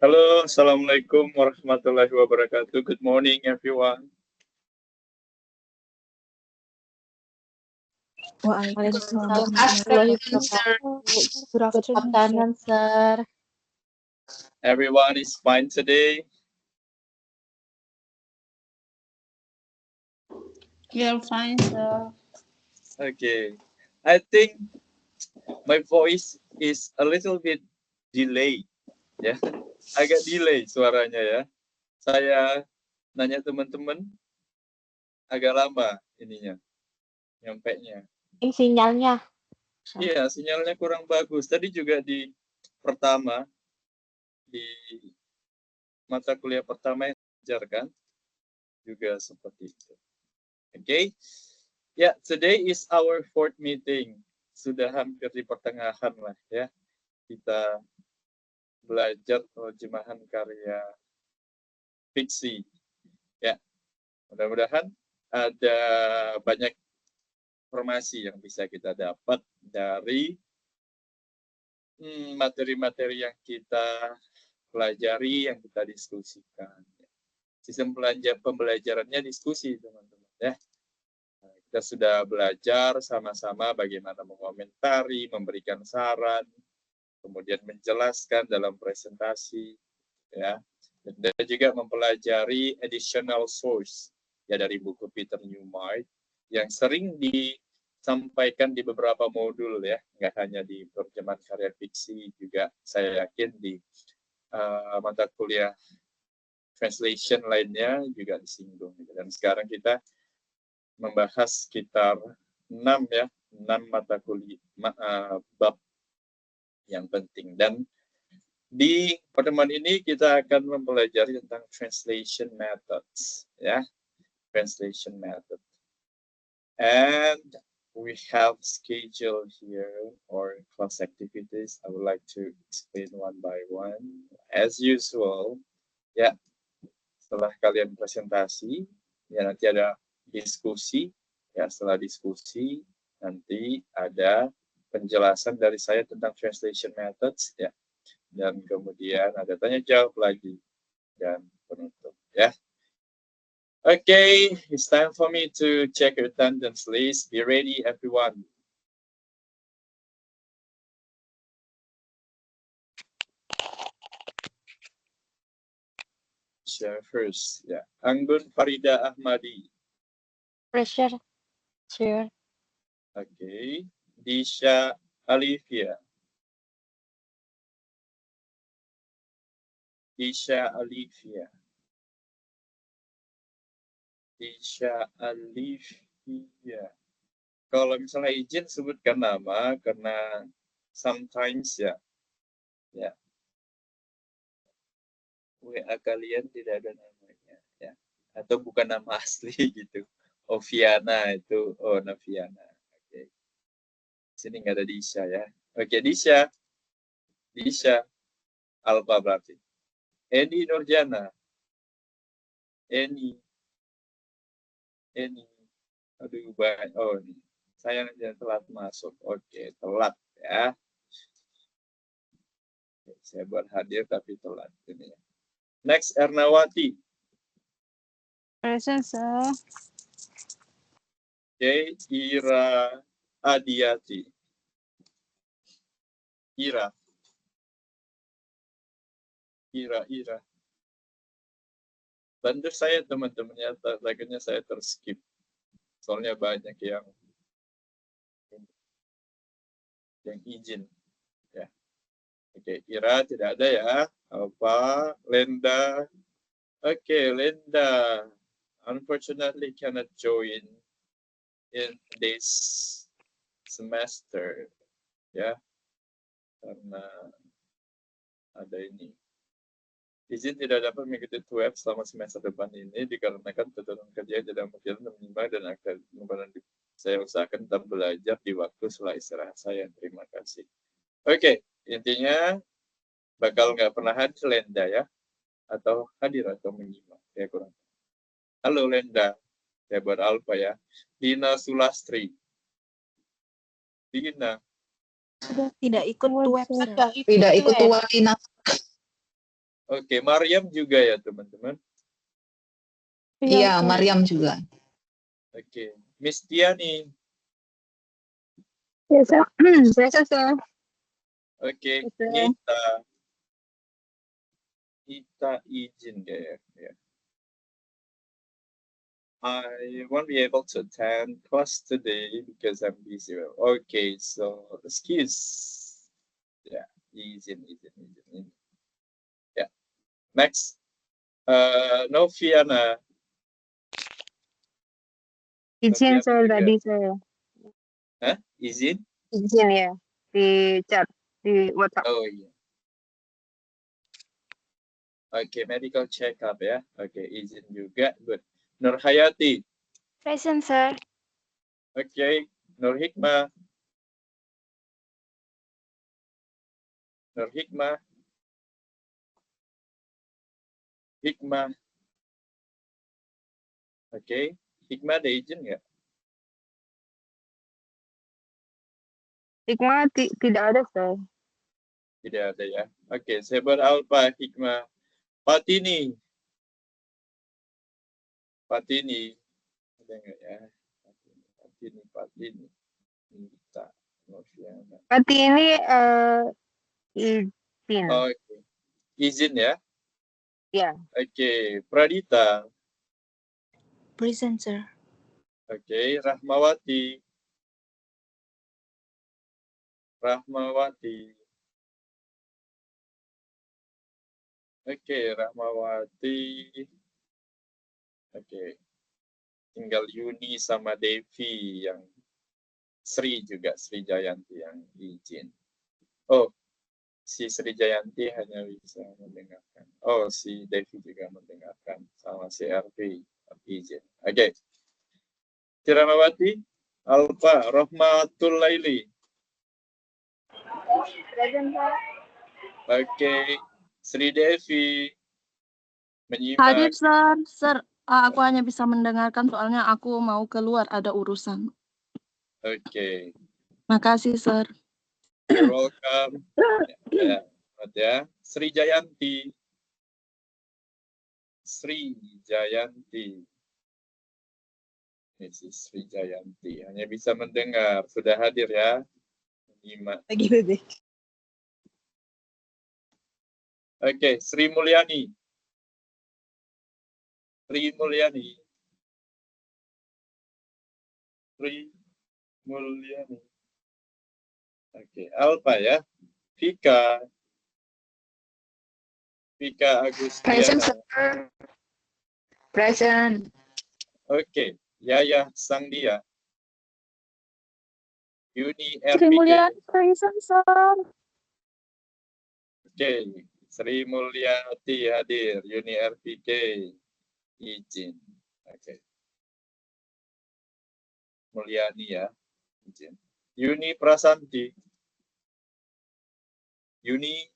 Halo, Assalamualaikum warahmatullahi wabarakatuh. Good morning, everyone. Waalaikumsalam warahmatullahi wabarakatuh. Good afternoon, sir. Everyone is fine today. You're fine, sir. Okay. I think my voice is a little bit delayed. Ya, agak delay suaranya ya. Saya nanya teman-teman agak lama ininya, nyampainya. Ini sinyalnya. Iya, sinyalnya kurang bagus. Tadi juga di pertama, di mata kuliah pertama yang diajarkan juga seperti itu. Okay. Ya, today is our fourth meeting. Sudah hampir di pertengahan lah ya. Kita belajar terjemahan karya fiksi. Ya, mudah-mudahan ada banyak informasi yang bisa kita dapat dari materi-materi yang kita pelajari, yang kita diskusikan. Sistem pembelajarannya diskusi, teman-teman. Ya. Kita sudah belajar sama-sama bagaimana mengomentari, memberikan saran, kemudian menjelaskan dalam presentasi, ya. Dan juga mempelajari additional source ya dari buku Peter Newmark yang sering disampaikan di beberapa modul ya, nggak hanya di terjemahan karya fiksi, juga saya yakin di mata kuliah translation lainnya juga disinggung. Dan sekarang kita membahas sekitar 6 mata kuliah bab yang penting. Dan di pertemuan ini kita akan mempelajari tentang translation methods, ya, translation method. And we have schedule here or class activities. I would like to explain one by one. As usual, ya, setelah kalian presentasi, ya nanti ada diskusi, ya setelah diskusi nanti ada penjelasan dari saya tentang translation methods, ya. Dan kemudian ada tanya jawab lagi dan penutup ya. Okay, it's time for me to check your attendance list. Be ready, everyone. Share first, ya. Anggun Farida Ahmadi. Pressure. Sure. Okay, Disha Alivia. Disha Alivia. Disha Alivia. Kalau misalnya izin sebutkan nama karena sometimes ya WA kalian tidak ada namanya ya, atau bukan nama asli gitu. Oviana itu, Naviana. Oke. Sini nggak ada Disha ya. Oke, Disha Alfa berarti. Eni Nurjana. Eni. Aduh, banyak. Oh, ini. Saya telat masuk. Oke, telat ya. Oke, saya buat hadir tapi telat. Ini ya. Next, Ernawati. Present, sir. Oke, Ira Adiati. Ira. Bantu saya teman-temannya, lagunya saya terskip. Soalnya banyak yang izin. Ya. Oke, Ira tidak ada ya. Apa? Lenda. Oke, Lenda. Unfortunately cannot join in this semester. Ya. Karena ada ini. Izin tidak dapat mengikuti TUEP selama semester depan ini dikarenakan tuntutan kerja tidak mungkin menyimak dan akan saya usahakan tetap belajar di waktu setelah istirahat saya. Terima kasih. Oke, intinya bakal nggak pernah hadir Lenda ya, atau hadir atau menyimak ya kurang. Halo Lenda, saya buat Alfa ya. Dina Sulastri. Dina. Sudah tidak ikut TUEP. Tidak ikut webinar. Oke, Maryam juga ya teman-teman. Iya, Maryam juga. Oke, Miss Tiani. Yes, sir. Yes, sir. Oke, Oke. Ita izin ya. I won't be able to attend class today because I'm busy. Okay, so excuse. Yeah, izin. Yeah. Next, Noviana. Izin, Noviana sir, juga. tadi saya. Hah? Izin? Izin ya, di chat, di WhatsApp. Oh iya. Oke, medical check up ya. Oke, izin juga. Good. Nurhayati. Present, sir. Oke, Nur Hikmah. Hikmah. Oke, Hikmah ada izin nggak? Hikmah tidak ada, sir. Tidak ada ya. Oke, saya buat Alfa, Hikmah. Patini. Ada nggak ya? Patini. Minta. Noviana. Berarti ini izin. Oke. Izin ya? Ya. Oke, Pradita. Present, sir. Oke, Rahmawati. Oke, Rahmawati. Oke. Tinggal Yuni sama Devi yang Sri juga, Sri Jayanti yang izin. Oh, si Sri Jayanti hanya bisa mendengarkan. Oh, si Devi juga mendengarkan sama si RV izin. Oke. Ciramawati, Alfa, Rahmatul Laili. Present, sir. Oke, Sri Devi menyimak. Hadir, sir. Sir, aku hanya bisa mendengarkan soalnya aku mau keluar, ada urusan. Oke, Makasih, sir. you're welcome. Ya. Sri Jayanti. Ini Sri Jayanti. Hanya bisa mendengar. Sudah hadir ya. Menyimak. Lagi bebe. Oke, Sri Mulyani. Oke, Alfa ya. Vika Agustiana. Present. Oke, Yaya Sangdia. Yuni Sri RPK. Mulyani, present, sir. Oke, Sri Mulyati hadir. Yuni RPK izin. Oke. Mulyani ya, izin. Yuni Prasanti. Yuni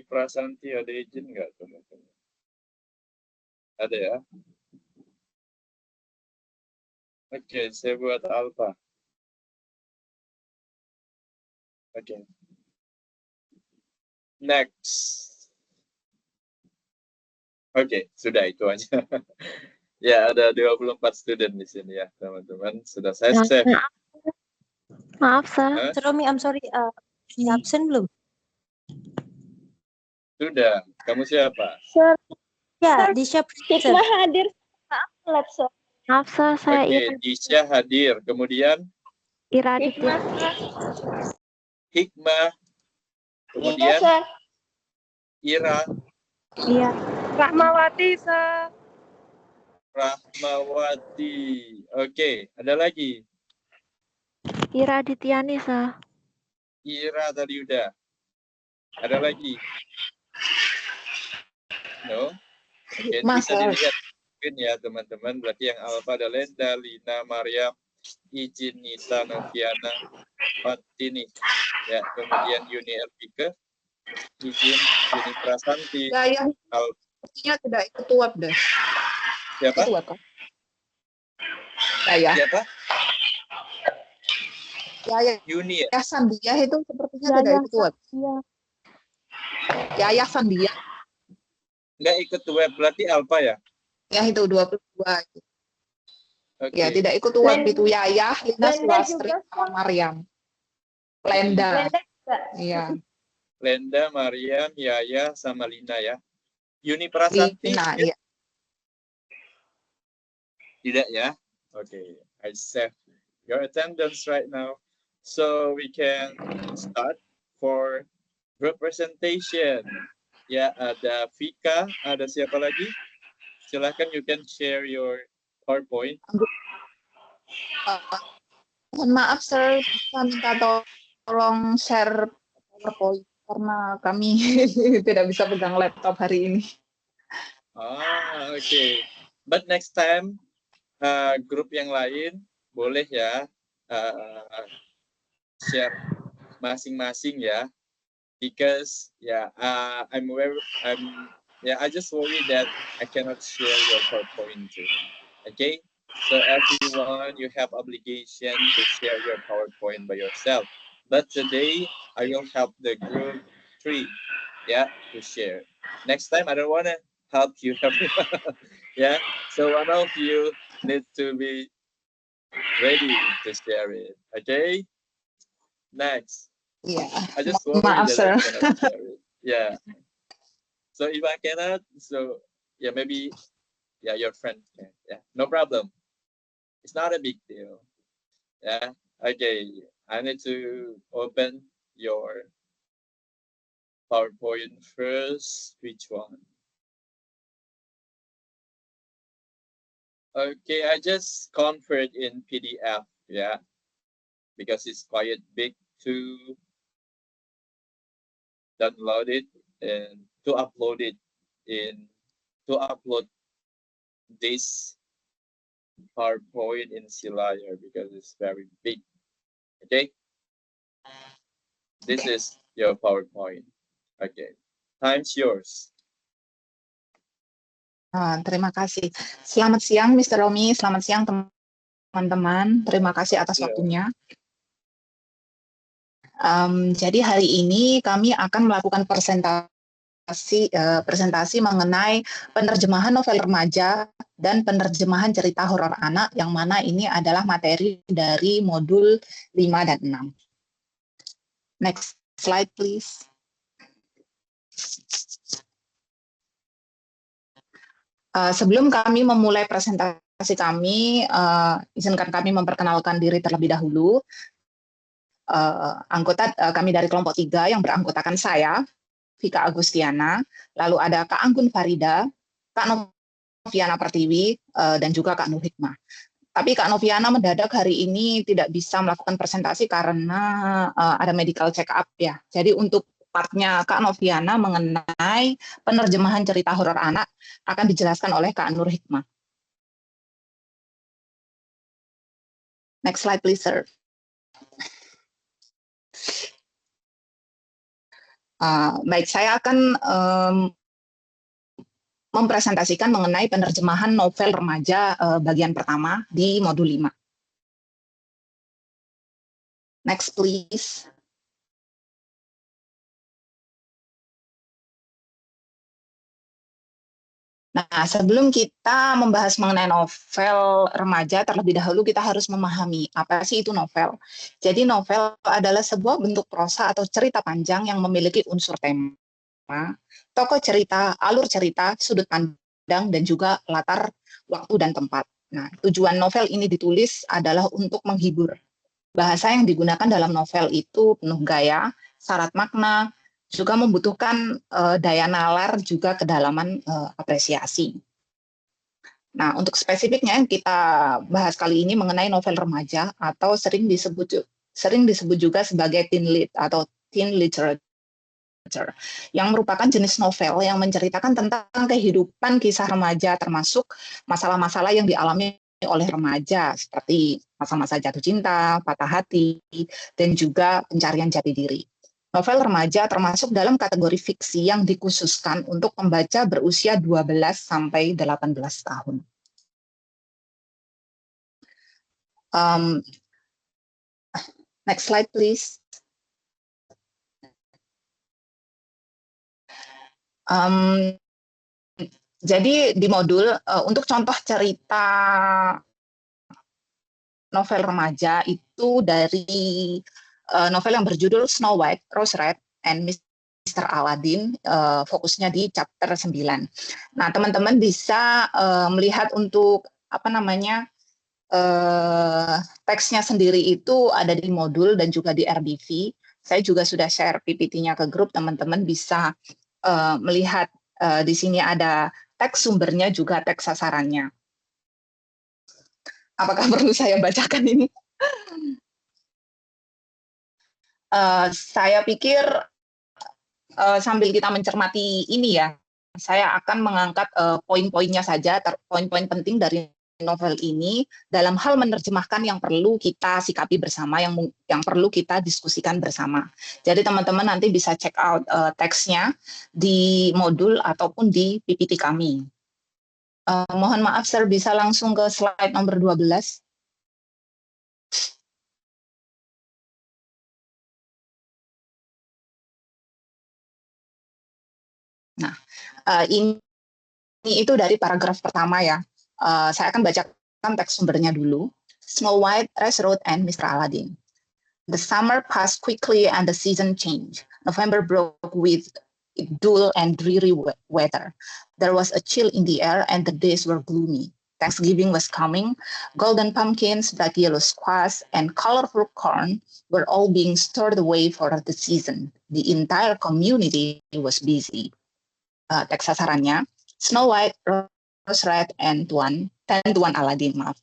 Prasanti ada izin nggak teman-teman? Ada ya? Oke, saya buat Alfa. Oke. Next. Oke, sudah itu aja. Ya, ada 24 student di sini ya, teman-teman. Sudah saya save. Maaf, sir. Hah? Romi, I'm sorry. Absen belum? Sudah. Kamu siapa? Sir, Ya, di share. Hikmah hadir. Maaf, sir. Maaf, sir. Saya Oke, Disha hadir. Kemudian Ira. Hikmah. Kemudian Ira. Iya. Rahmawati, sir. Rahmawati. Oke, ada lagi. Ira Aditiani, sir. Ira tadi udah. Ada lagi. No? Oke, ini bisa dilihat mungkin ya teman-teman. Berarti yang Alfa ada Lenda, Lina, Maryam, Izin, Nita, Noviana, Fatini. Ya, kemudian Yuni Erpike, Izin, Yuni Prasanti. Saya sepertinya tidak ikut web deh. Siapa? Saya. Siapa? Uni ya? Yayasan dia itu sepertinya tidak ikut web. Yayasan dia. Nggak ikut web, berarti Alpha ya? Ya itu 22. Oke. Ya tidak ikut web itu Yayah, Lina, Sulastri, sama Mariam. Lenda. Iya. Lenda, Mariam, Yaya, sama Lina ya. Uni Prasasti? Lina, iya. Tidak ya? Oke, I save your attendance right now. So we can start for group presentation. Ya, ada Vika, ada siapa lagi? Silahkan, you can share your PowerPoint. Mohon maaf, Sir, bisa minta tolong share PowerPoint karena kami tidak bisa pegang laptop hari ini. Oke. But next time, grup yang lain boleh ya share masing-masing ya. Because I just worry that I cannot share your PowerPoint too. Okay, so everyone, you have obligation to share your PowerPoint by yourself. But today I will help the group 3, to share. Next time I don't want to help you everyone. So one of you needs to be ready to share it. Okay. Next. Yeah. I just worry Maaf, that sir. I cannot share it. Yeah. So if I cannot, so maybe your friend can. Yeah, no problem. It's not a big deal. Yeah. Okay. I need to open your PowerPoint first. Which one? Okay, I just convert in PDF. Yeah, because it's quite big to download it and to upload this PowerPoint in Sealayer because it's very big. Okay, this is your PowerPoint. Okay, time's yours. Terima kasih. Selamat siang, Mr. Romi. Selamat siang, teman-teman. Terima kasih atas waktunya. Jadi hari ini kami akan melakukan presentasi mengenai penerjemahan novel remaja dan penerjemahan cerita horor anak, yang mana ini adalah materi dari modul 5 dan 6. Next slide, please. Sebelum kami memulai presentasi kami, izinkan kami memperkenalkan diri terlebih dahulu. Anggota kami dari kelompok 3 yang beranggotakan saya, Vika Agustiana, lalu ada Kak Anggun Farida, Kak Noviana Pertiwi, dan juga Kak Nur Hikmah. Tapi Kak Noviana mendadak hari ini tidak bisa melakukan presentasi karena ada medical check up ya. Jadi untuk partnya Kak Noviana mengenai penerjemahan cerita horor anak akan dijelaskan oleh Kak Nur Hikmah. Next slide, please, sir. Baik, saya akan mempresentasikan mengenai penerjemahan novel remaja bagian pertama di modul 5. Next, please. Nah, sebelum kita membahas mengenai novel remaja, terlebih dahulu kita harus memahami apa sih itu novel. Jadi novel adalah sebuah bentuk prosa atau cerita panjang yang memiliki unsur tema, tokoh cerita, alur cerita, sudut pandang, dan juga latar waktu dan tempat. Nah, tujuan novel ini ditulis adalah untuk menghibur. Bahasa yang digunakan dalam novel itu penuh gaya, syarat makna, juga membutuhkan daya nalar, juga kedalaman apresiasi. Nah, untuk spesifiknya yang kita bahas kali ini mengenai novel remaja atau sering disebut juga sebagai teen lit atau teen literature, yang merupakan jenis novel yang menceritakan tentang kehidupan kisah remaja, termasuk masalah-masalah yang dialami oleh remaja seperti masa-masa jatuh cinta, patah hati, dan juga pencarian jati diri. Novel remaja termasuk dalam kategori fiksi yang dikhususkan untuk pembaca berusia 12 sampai 18 tahun. Next slide, please. Jadi di modul untuk contoh cerita novel remaja itu dari novel yang berjudul Snow White, Rose Red, and Mr. Aladdin, fokusnya di chapter 9. Nah, teman-teman bisa melihat untuk teksnya sendiri itu ada di modul dan juga di RDV. Saya juga sudah share PPT-nya ke grup, teman-teman bisa melihat di sini ada teks sumbernya juga teks sasarannya. Apakah perlu saya bacakan ini? Saya pikir sambil kita mencermati ini ya, saya akan mengangkat poin-poinnya saja, poin-poin penting dari novel ini dalam hal menerjemahkan yang perlu kita sikapi bersama, yang perlu kita diskusikan bersama. Jadi teman-teman nanti bisa check out teksnya di modul ataupun di PPT kami. Mohon maaf, Sir, bisa langsung ke slide nomor 12. Nah, ini itu dari paragraf pertama ya. Saya akan bacakan teks sumbernya dulu. Snow White, Rose Red, and Mr. Aladdin. The summer passed quickly and the season changed. November broke with dull and dreary weather. There was a chill in the air and the days were gloomy. Thanksgiving was coming. Golden pumpkins, black yellow squash, and colorful corn were all being stored away for the season. The entire community was busy. Teks sasarannya, Snow White, Rose Red, and Tuan Aladdin, maaf.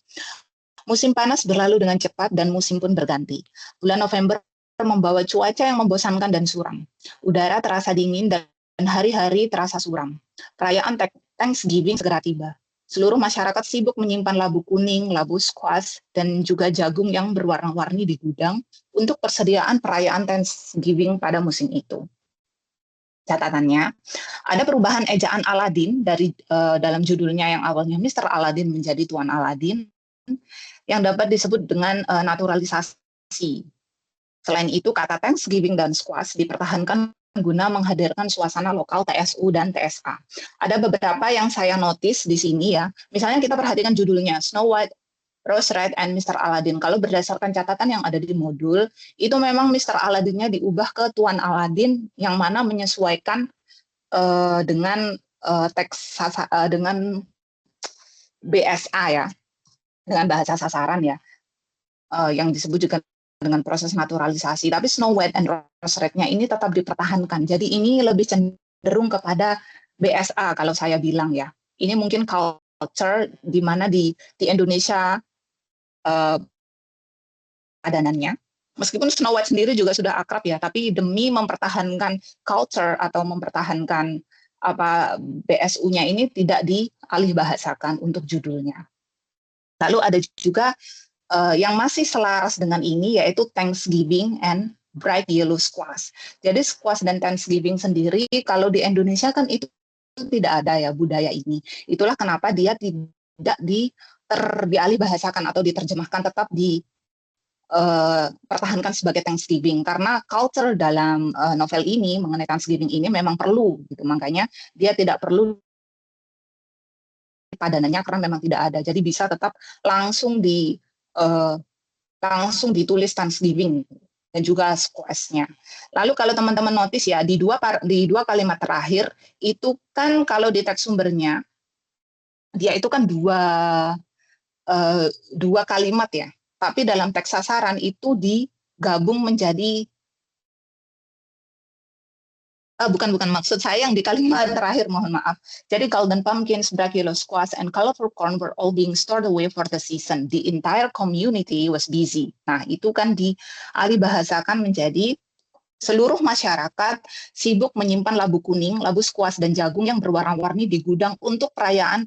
Musim panas berlalu dengan cepat dan musim pun berganti. Bulan November membawa cuaca yang membosankan dan suram. Udara terasa dingin dan hari-hari terasa suram. Perayaan Thanksgiving segera tiba. Seluruh masyarakat sibuk menyimpan labu kuning, labu squash, dan juga jagung yang berwarna-warni di gudang untuk persediaan perayaan Thanksgiving pada musim itu. Catatannya, ada perubahan ejaan Aladdin dari dalam judulnya yang awalnya Mr. Aladdin menjadi Tuan Aladdin, yang dapat disebut dengan naturalisasi. Selain itu, kata Thanksgiving dan squash dipertahankan guna menghadirkan suasana lokal TSU dan TSA. Ada beberapa yang saya notice di sini ya. Misalnya kita perhatikan judulnya Snow White, Rose Red, and Mr. Aladdin. Kalau berdasarkan catatan yang ada di modul, itu memang Mr. Aladdin-nya diubah ke Tuan Aladdin, yang mana menyesuaikan dengan teks dengan BSA ya, dengan bahasa sasaran ya, yang disebut juga dengan proses naturalisasi. Tapi Snow White and Rose Red-nya ini tetap dipertahankan. Jadi ini lebih cenderung kepada BSA kalau saya bilang ya. Ini mungkin culture di mana di Indonesia padanannya. Meskipun Snow White sendiri juga sudah akrab ya, tapi demi mempertahankan culture atau mempertahankan BSU-nya ini tidak dialih bahasakan untuk judulnya. Lalu ada juga yang masih selaras dengan ini, yaitu Thanksgiving and Bright Yellow Squash. Jadi squash dan Thanksgiving sendiri, kalau di Indonesia kan itu tidak ada ya budaya ini. Itulah kenapa dia tidak dialih bahasakan atau diterjemahkan, tetap dipertahankan sebagai Thanksgiving. Karena culture dalam novel ini mengenai Thanksgiving ini memang perlu, gitu. Makanya dia tidak perlu padanannya karena memang tidak ada. Jadi bisa tetap langsung ditulis Thanksgiving dan juga squash-nya. Lalu kalau teman-teman notice ya, di dua kalimat terakhir itu kan kalau di teks sumbernya dia itu kan dua kalimat ya, tapi dalam teks sasaran itu digabung menjadi bukan maksud saya yang di kalimat terakhir, mohon maaf. Jadi golden pumpkins, black yellow squash, and colorful corn were all being stored away for the season. The entire community was busy. Nah, itu kan dialih bahasakan menjadi seluruh masyarakat sibuk menyimpan labu kuning, labu squash, dan jagung yang berwarna-warni di gudang untuk perayaan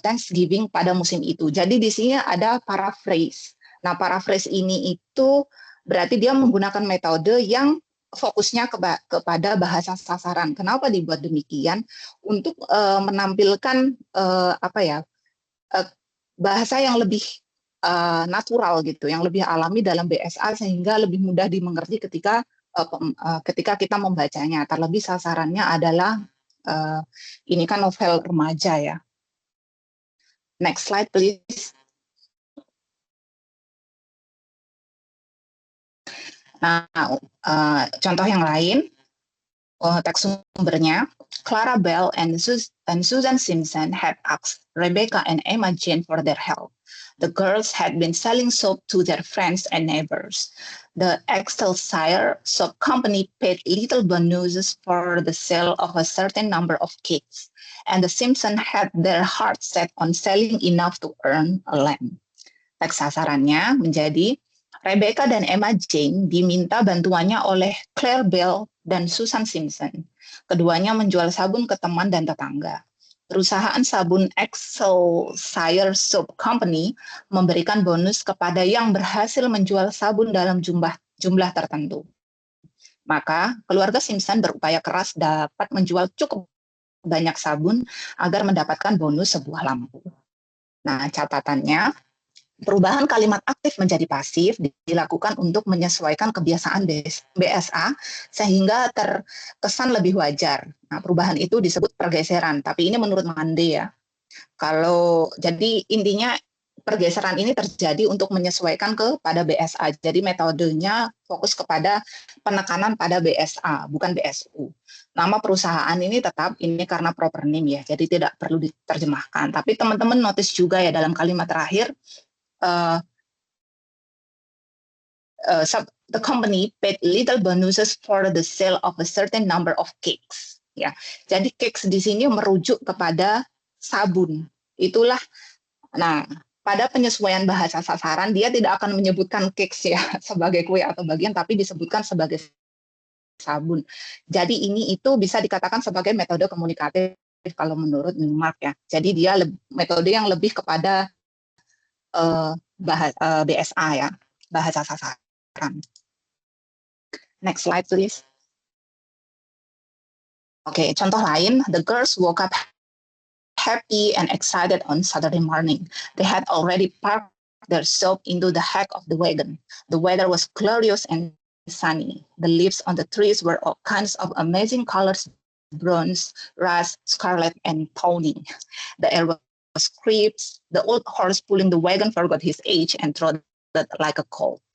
Thanksgiving pada musim itu. Jadi di sini ada paraphrase. Nah, paraphrase ini itu berarti dia menggunakan metode yang fokusnya kepada bahasa sasaran. Kenapa dibuat demikian? Untuk menampilkan bahasa yang lebih natural gitu, yang lebih alami dalam BSA sehingga lebih mudah dimengerti ketika kita membacanya. Terlebih sasarannya adalah ini kan novel remaja ya. Next slide please. Nah, contoh yang lain, teks sumbernya, Clara Bell and Susan Simpson had asked Rebecca and Emma Jane for their help. The girls had been selling soap to their friends and neighbors. The Excelsior Soap Company paid little bonuses for the sale of a certain number of cakes, and the Simpsons had their hearts set on selling enough to earn a lamp. Teks sasarannya menjadi Rebecca dan Emma Jane diminta bantuannya oleh Claire Bell dan Susan Simpson. Keduanya menjual sabun ke teman dan tetangga. Perusahaan sabun Excelsior Soap Company memberikan bonus kepada yang berhasil menjual sabun dalam jumlah tertentu. Maka keluarga Simpson berupaya keras dapat menjual cukup banyak sabun agar mendapatkan bonus sebuah lampu. Nah, catatannya, perubahan kalimat aktif menjadi pasif dilakukan untuk menyesuaikan kebiasaan BSA sehingga terkesan lebih wajar. Nah, perubahan itu disebut pergeseran, tapi ini menurut Mande ya. Jadi intinya pergeseran ini terjadi untuk menyesuaikan kepada BSA. Jadi metodenya fokus kepada penekanan pada BSA, bukan BSU. Nama perusahaan ini tetap ini karena proper name ya, jadi tidak perlu diterjemahkan. Tapi teman-teman notice juga ya dalam kalimat terakhir, the company paid little bonuses for the sale of a certain number of cakes. Ya, jadi cakes di sini merujuk kepada sabun. Itulah. Nah, pada penyesuaian bahasa sasaran dia tidak akan menyebutkan cakes ya sebagai kue atau bagian, tapi disebutkan sebagai sabun. Jadi ini itu bisa dikatakan sebagai metode komunikatif kalau menurut Newmark ya. Jadi dia metode yang lebih kepada BSA ya, bahasa sasaran. Next slide please. Oke, contoh lain, the girls woke up happy and excited on Saturday morning. They had already parked their soap into the hack of the wagon. The weather was glorious and sunny. The leaves on the trees were all kinds of amazing colors, bronze, rust, scarlet, and tawny. The air was crisp. The old horse pulling the wagon forgot his age and trotted like a colt.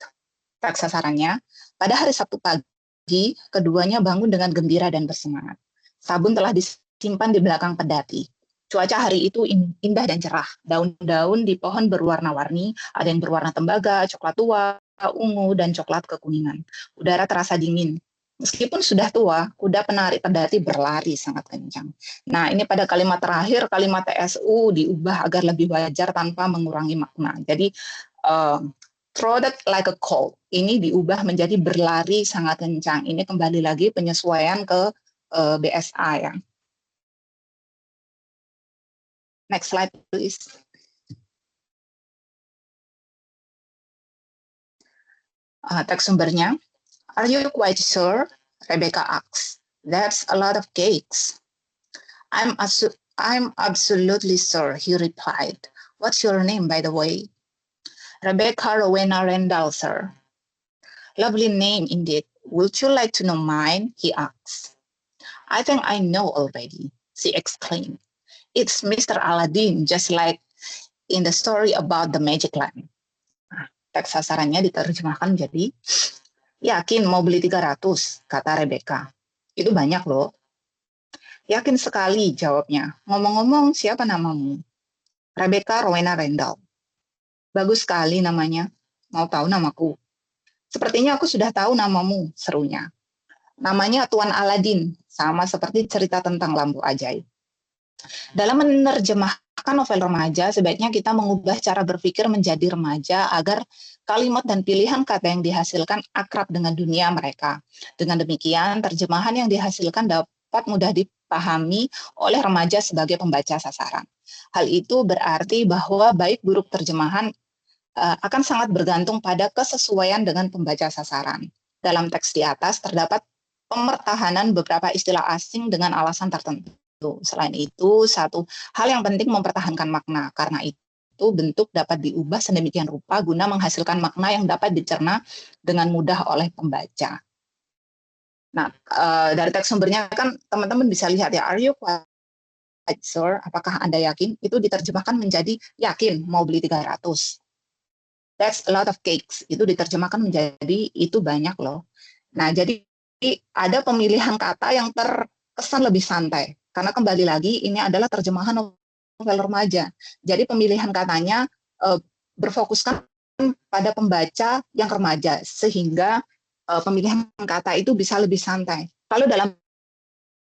Teks sasarannya, pada hari Sabtu pagi, keduanya bangun dengan gembira dan bersemangat. Sabun telah disimpan di belakang pedati. Cuaca hari itu indah dan cerah. Daun-daun di pohon berwarna-warni, ada yang berwarna tembaga, coklat tua, ungu, dan coklat kekuningan. Udara terasa dingin. Meskipun sudah tua, kuda penarik pedati berlari sangat kencang. Nah, ini pada kalimat terakhir, kalimat TSU diubah agar lebih wajar tanpa mengurangi makna. Jadi, trotted like a colt. Ini diubah menjadi berlari sangat kencang. Ini kembali lagi penyesuaian ke BSA ya. Next slide, please. Teks sumbernya. Are you quite sure? Rebecca asks. That's a lot of cakes. I'm absolutely sure, he replied. What's your name, by the way? Rebecca Rowena Randall, sir. Lovely name indeed. Would you like to know mine? He asks. I think I know already, she exclaimed. It's Mr. Aladdin, just like in the story about the magic lamp. Teks sasarannya diterjemahkan jadi, yakin mau beli 300, kata Rebecca. Itu banyak loh. Yakin sekali, jawabnya. Ngomong-ngomong, siapa namamu? Rebecca Rowena Randall. Bagus sekali namanya. Mau tahu namaku? Sepertinya aku sudah tahu namamu, serunya. Namanya Tuan Aladdin, sama seperti cerita tentang lampu ajaib. Dalam menerjemahkan novel remaja, sebaiknya kita mengubah cara berpikir menjadi remaja agar kalimat dan pilihan kata yang dihasilkan akrab dengan dunia mereka. Dengan demikian, terjemahan yang dihasilkan dapat mudah dipahami oleh remaja sebagai pembaca sasaran. Hal itu berarti bahwa baik buruk terjemahan akan sangat bergantung pada kesesuaian dengan pembaca sasaran. Dalam teks di atas terdapat pemertahanan beberapa istilah asing dengan alasan tertentu. Selain itu, satu hal yang penting mempertahankan makna. Karena itu, suatu bentuk dapat diubah sedemikian rupa guna menghasilkan makna yang dapat dicerna dengan mudah oleh pembaca. Nah, dari teks sumbernya kan teman-teman bisa lihat ya, are you quite sure? Apakah Anda yakin? Itu diterjemahkan menjadi yakin mau beli 300. That's a lot of cakes. Itu diterjemahkan menjadi itu banyak loh. Nah, jadi ada pemilihan kata yang terkesan lebih santai. Karena kembali lagi ini adalah terjemahan novel remaja. Jadi pemilihan katanya berfokuskan pada pembaca yang remaja sehingga pemilihan kata itu bisa lebih santai. Kalau dalam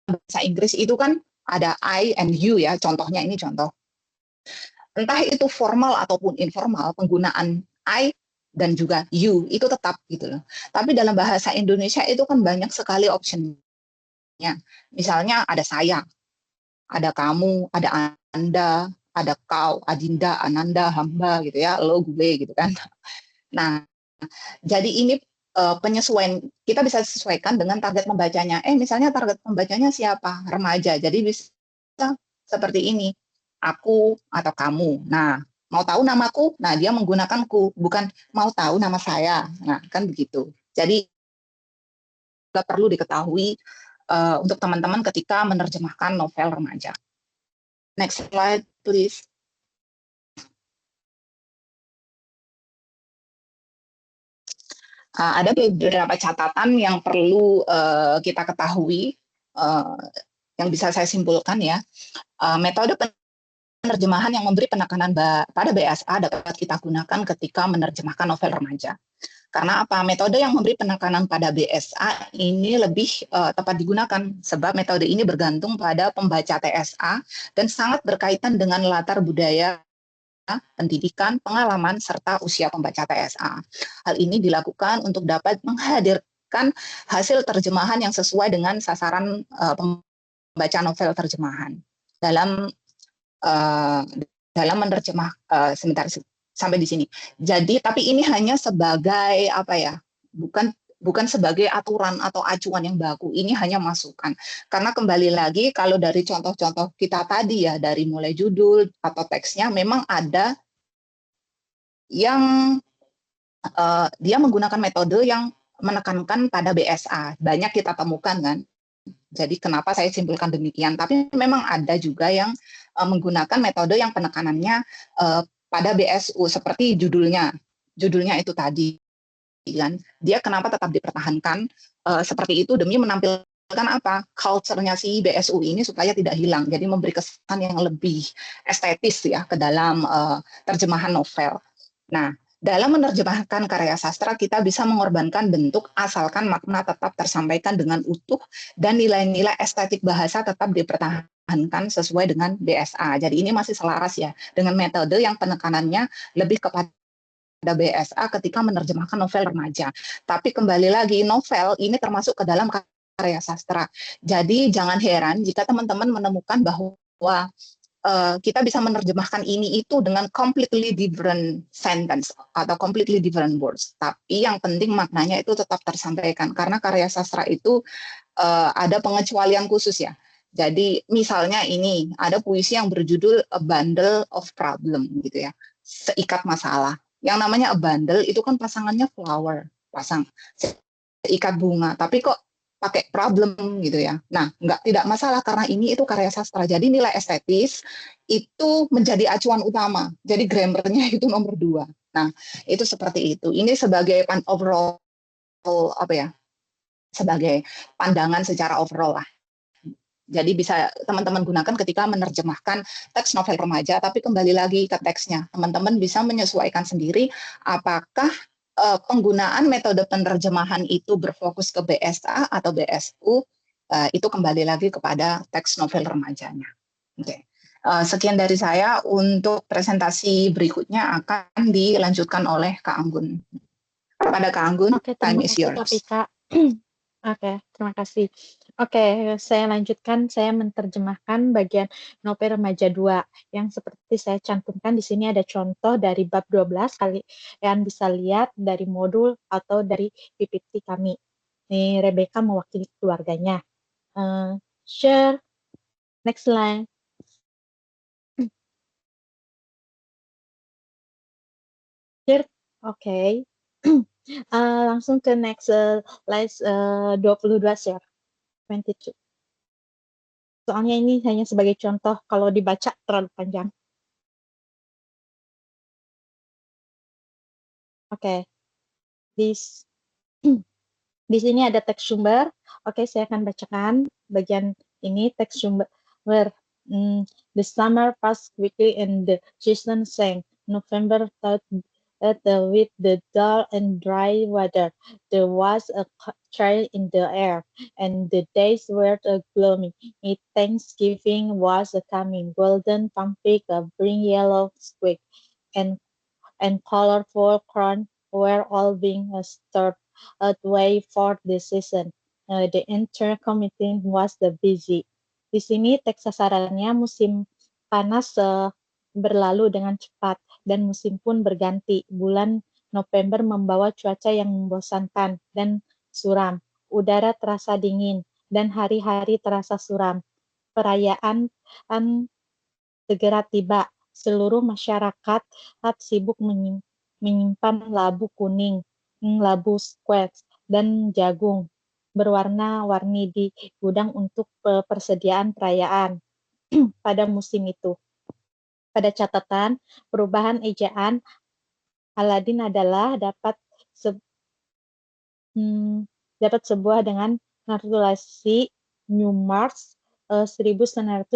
bahasa Inggris itu kan ada I and you ya, contohnya ini contoh. Entah itu formal ataupun informal, penggunaan I dan juga you itu tetap gitu loh. Tapi dalam bahasa Indonesia itu kan banyak sekali option-nya. Misalnya ada saya, ada kamu, ada Anda, ada kau, Adinda, Ananda, hamba gitu ya, lo, gue gitu kan. Nah, jadi ini penyesuaian, kita bisa sesuaikan dengan target pembacanya. Misalnya target pembacanya siapa? Remaja. Jadi bisa seperti ini, aku atau kamu. Nah, mau tahu namaku? Nah, dia menggunakan ku, bukan mau tahu nama saya. Nah, kan begitu. Jadi, perlu diketahui untuk teman-teman ketika menerjemahkan novel remaja. Next slide, please. Ada beberapa catatan yang perlu kita ketahui, yang bisa saya simpulkan ya. Metode penerjemahan yang memberi penekanan pada BSA dapat kita gunakan ketika menerjemahkan novel remaja. Karena apa? Metode yang memberi penekanan pada BSA ini lebih tepat digunakan, sebab metode ini bergantung pada pembaca TSA dan sangat berkaitan dengan latar budaya, pendidikan, pengalaman, serta usia pembaca TSA. Hal ini dilakukan untuk dapat menghadirkan hasil terjemahan yang sesuai dengan sasaran pembaca novel terjemahan. Dalam menerjemah, sebentar sampai di sini. Jadi, tapi ini hanya sebagai apa ya? Bukan sebagai aturan atau acuan yang baku, ini hanya masukan. Karena kembali lagi, kalau dari contoh-contoh kita tadi ya, dari mulai judul atau teksnya, memang ada yang dia menggunakan metode yang menekankan pada BSA. Banyak kita temukan kan. Jadi kenapa saya simpulkan demikian. Tapi memang ada juga yang menggunakan metode yang penekanannya pada BSU, seperti judulnya itu tadi. Kan dia kenapa tetap dipertahankan seperti itu demi menampilkan apa culture-nya si BSU ini supaya tidak hilang, jadi memberi kesan yang lebih estetis ya ke dalam terjemahan novel. Nah, dalam menerjemahkan karya sastra kita bisa mengorbankan bentuk asalkan makna tetap tersampaikan dengan utuh dan nilai-nilai estetik bahasa tetap dipertahankan sesuai dengan BSA. Jadi ini masih selaras ya dengan metode yang penekanannya lebih kepada BSA ketika menerjemahkan novel remaja. Tapi kembali lagi, novel ini termasuk ke dalam karya sastra. Jadi jangan heran jika teman-teman menemukan bahwa kita bisa menerjemahkan ini itu dengan completely different sentence atau completely different words. Tapi yang penting maknanya itu tetap tersampaikan. Karena karya sastra itu ada pengecualian khusus ya. Jadi misalnya ini, ada puisi yang berjudul A Bundle of Problem gitu ya. Seikat masalah. Yang namanya a bundle itu kan pasangannya flower, seikat bunga, tapi kok pakai problem gitu ya. Nah, tidak masalah karena ini itu karya sastra. Jadi nilai estetis itu menjadi acuan utama. Jadi grammarnya itu nomor 2. Nah, itu seperti itu. Ini sebagai overall apa ya? Sebagai pandangan secara overall lah. Jadi bisa teman-teman gunakan ketika menerjemahkan teks novel remaja, tapi kembali lagi ke teksnya. Teman-teman bisa menyesuaikan sendiri apakah penggunaan metode penerjemahan itu berfokus ke BSA atau BSU, itu kembali lagi kepada teks novel remajanya. Oke. Sekian dari saya. Untuk presentasi berikutnya akan dilanjutkan oleh Kak Anggun. Kepada Kak Anggun, time is yours. Oke, terima kasih. Oke, saya lanjutkan. Saya menerjemahkan bagian novel remaja 2 yang seperti saya cantumkan di sini ada contoh dari bab 12. Kalian bisa lihat dari modul atau dari PPT kami. Ini Rebecca mewakili keluarganya. Share. Next slide. Clear? Oke. Langsung ke next slide 22 share. 22. Soalnya ini hanya sebagai contoh, kalau dibaca terlalu panjang. Oke. Di sini ada teks sumber. Oke, saya akan bacakan bagian ini teks sumber. The summer passed quickly and the season sang. November thought with the dull and dry weather, there was a chill in the air, and the days were gloomy. Thanksgiving was coming. Golden pumpkin, bring yellow squig, and colorful corn were all being stored away for the season. The entire committee was busy. Di sini teks sasarannya musim panas berlalu dengan cepat dan musim pun berganti. Bulan November membawa cuaca yang membosankan dan suram. Udara terasa dingin dan hari-hari terasa suram. Perayaan segera tiba. Seluruh masyarakat sibuk menyimpan labu kuning, labu squash, dan jagung berwarna-warni di gudang untuk persediaan perayaan pada musim itu. Pada catatan, perubahan ejaan Aladin adalah dapat sebuah dengan naturalisasi Newmarch 1988.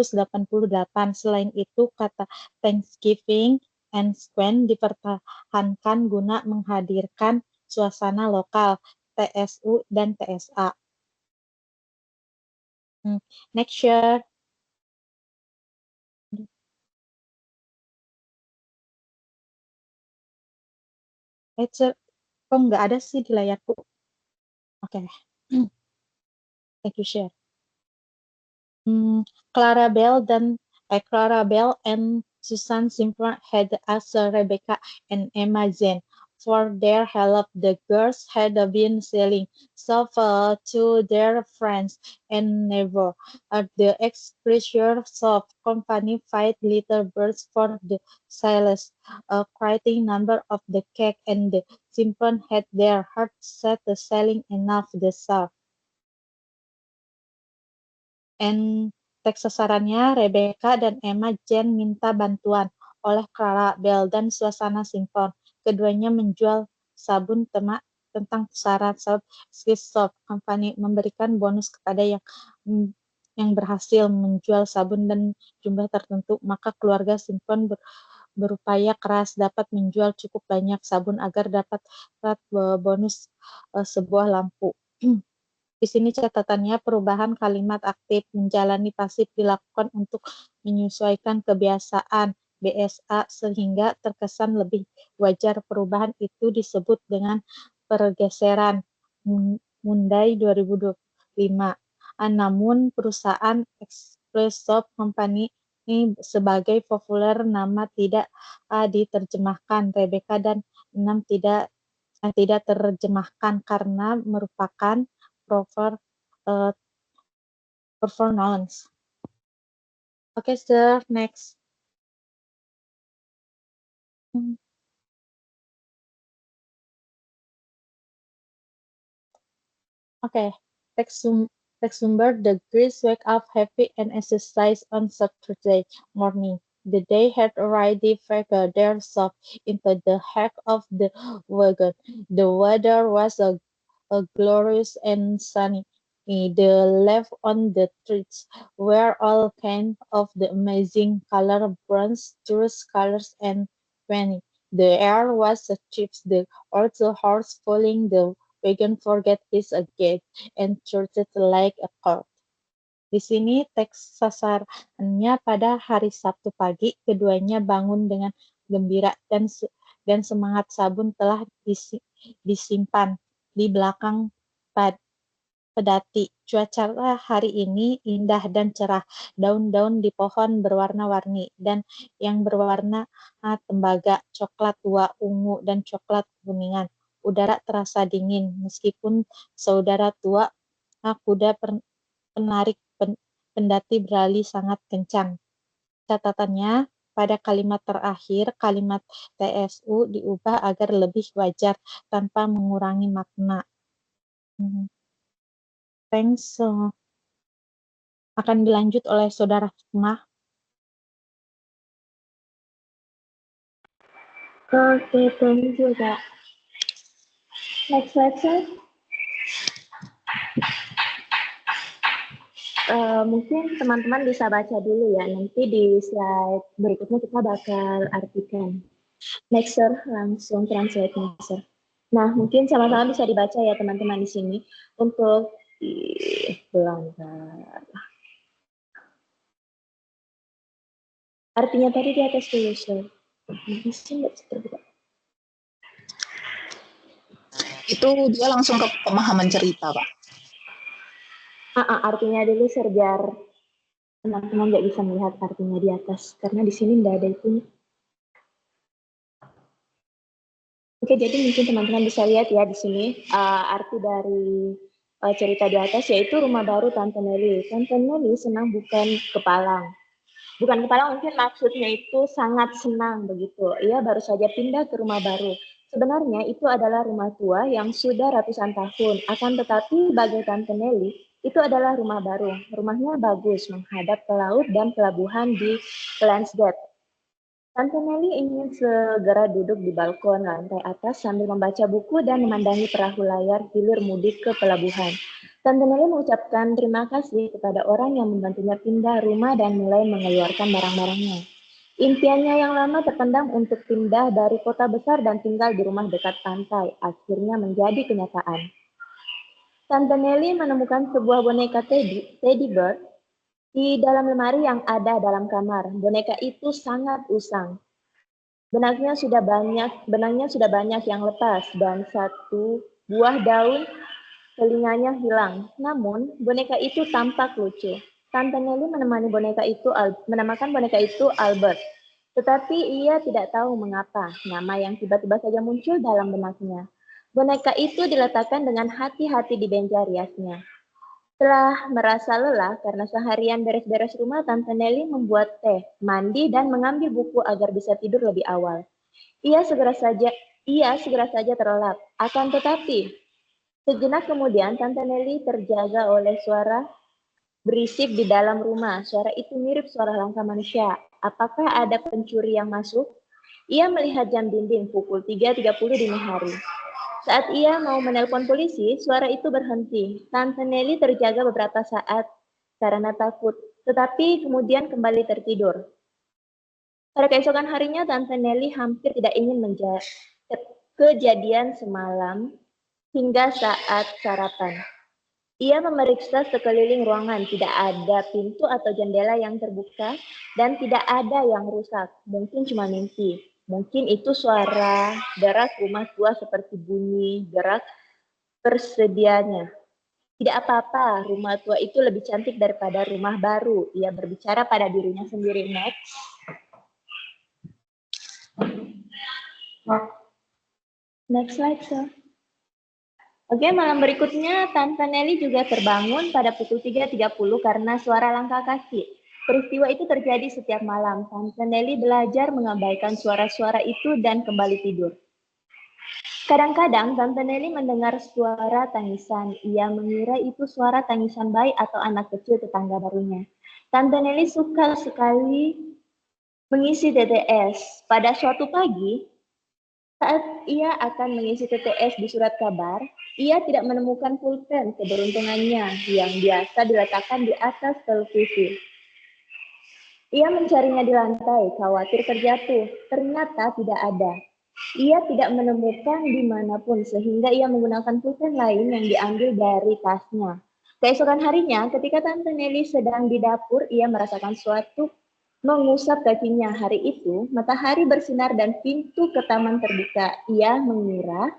Selain itu, kata Thanksgiving and Square dipertahankan guna menghadirkan suasana lokal, TSU dan TSA. Next share. Kok nggak ada sih di layarku? Oke. Thank you, share. Clarabelle and Susan Simpson had asked Rebecca and Emma Jane for their help. The girls had been selling stuff to their friends and neighbors. The Expressure Soft Company find little birds for the sales, creating number of the cake, and the Simpson had their hearts set selling enough the stuff. And teks sasarannya, Rebecca dan Emma Jane minta bantuan oleh Clarabelle dan Suasana Simpson. Keduanya menjual sabun tentang pusaran Swiss Soap Company memberikan bonus kepada yang berhasil menjual sabun dan jumlah tertentu. Maka keluarga Simpson berupaya keras dapat menjual cukup banyak sabun agar dapat bonus sebuah lampu. Di sini catatannya, perubahan kalimat aktif menjalani pasif dilakukan untuk menyesuaikan kebiasaan BSA sehingga terkesan lebih wajar. Perubahan itu disebut dengan pergeseran Mundai 2025. Namun perusahaan Express Soap Company ini sebagai populer nama tidak diterjemahkan. Rebecca dan Enam tidak terjemahkan karena merupakan proper nouns. Okay, sir. Next. Okay. Text sumber. The girls wake up happy and exercise on Saturday morning. The day had already figured their self into the heck of the wagon. The weather was glorious and sunny. The leaves on the trees were all kinds of the amazing color, bronze, tourist colors, and penny. The air was chips. The old horse pulling the wagon forget his gait and trotted like a colt. Di sini teks sasarannya pada hari Sabtu pagi, keduanya bangun dengan gembira dan semangat. Sabun telah disimpan di belakang pedati. Cuaca hari ini indah dan cerah. Daun-daun di pohon berwarna-warni dan yang berwarna tembaga, coklat tua, ungu, dan coklat kuningan. Udara terasa dingin meskipun saudara tua kuda penarik pendati berlari sangat kencang. Catatannya, pada kalimat terakhir, kalimat TSU diubah agar lebih wajar tanpa mengurangi makna. Thanks. Akan dilanjut oleh Saudara Hikmah. Oke, thank you, Kak. Next slide, sir. Mungkin teman-teman bisa baca dulu ya, nanti di slide berikutnya kita bakal artikan. Next, sir, langsung translate-nya, sir. Nah, mungkin sama-sama bisa dibaca ya teman-teman di sini untuk pelanggar. Artinya tadi di atas dulu, sir. Itu dia langsung ke pemahaman cerita, Pak. Artinya dulu, sir, biar teman-teman nggak bisa melihat artinya di atas, karena di sini nggak ada itu. Oke, jadi mungkin teman-teman bisa lihat ya di sini arti dari cerita di atas, yaitu rumah baru Tante Nelly. Tante Nelly senang bukan kepalang. Bukan kepalang, mungkin maksudnya itu sangat senang begitu. Ia baru saja pindah ke rumah baru. Sebenarnya itu adalah rumah tua yang sudah ratusan tahun. Akan tetapi bagi Tante Nelly, itu adalah rumah baru. Rumahnya bagus, menghadap ke laut dan pelabuhan di Landsgate. Tante Nelly ingin segera duduk di balkon lantai atas sambil membaca buku dan memandangi perahu layar hilir mudik ke pelabuhan. Tante Nelly mengucapkan terima kasih kepada orang yang membantunya pindah rumah dan mulai mengeluarkan barang-barangnya. Impiannya yang lama terpendam untuk pindah dari kota besar dan tinggal di rumah dekat pantai, akhirnya menjadi kenyataan. Tante Nelly menemukan sebuah boneka teddy bird di dalam lemari yang ada dalam kamar. Boneka itu sangat usang. Benangnya sudah banyak yang lepas dan satu buah daun telinganya hilang. Namun boneka itu tampak lucu. Tante Nelly menamakan boneka itu Albert. Tetapi ia tidak tahu mengapa nama yang tiba-tiba saja muncul dalam benaknya. Boneka itu diletakkan dengan hati-hati di meja riasnya. Setelah merasa lelah karena seharian beres-beres rumah, Tante Nelly membuat teh, mandi, dan mengambil buku agar bisa tidur lebih awal. Ia segera saja terlelap. Akan tetapi, sejenak kemudian Tante Nelly terjaga oleh suara berisik di dalam rumah. Suara itu mirip suara langkah manusia. Apakah ada pencuri yang masuk? Ia melihat jam dinding pukul 3.30 dini hari. Saat ia mau menelpon polisi, suara itu berhenti. Tante Nelly terjaga beberapa saat karena takut, tetapi kemudian kembali tertidur. Pada keesokan harinya, Tante Nelly hampir tidak ingin kejadian semalam hingga saat sarapan. Ia memeriksa sekeliling ruangan, tidak ada pintu atau jendela yang terbuka, dan tidak ada yang rusak. Mungkin cuma mimpi. Mungkin itu suara gerak rumah tua seperti bunyi gerak persediaannya. Tidak apa-apa, rumah tua itu lebih cantik daripada rumah baru. Ia berbicara pada dirinya sendiri. Next slide, sir. Oke, malam berikutnya Tante Nelly juga terbangun pada pukul 3.30 karena suara langkah kaki. Peristiwa itu terjadi setiap malam. Tante Nelly belajar mengabaikan suara-suara itu dan kembali tidur. Kadang-kadang Tante Nelly mendengar suara tangisan. Ia mengira itu suara tangisan bayi atau anak kecil tetangga barunya. Tante Nelly suka sekali mengisi TTS. Pada suatu pagi, saat ia akan mengisi TTS di surat kabar, ia tidak menemukan pulpen keberuntungannya yang biasa diletakkan di atas televisi. Ia mencarinya di lantai, khawatir terjatuh. Ternyata tidak ada. Ia tidak menemukan dimanapun, sehingga ia menggunakan pulpen lain yang diambil dari tasnya. Keesokan harinya, ketika Tante Nelly sedang di dapur, ia merasakan sesuatu mengusap kakinya. Hari itu, matahari bersinar dan pintu ke taman terbuka. Ia mengira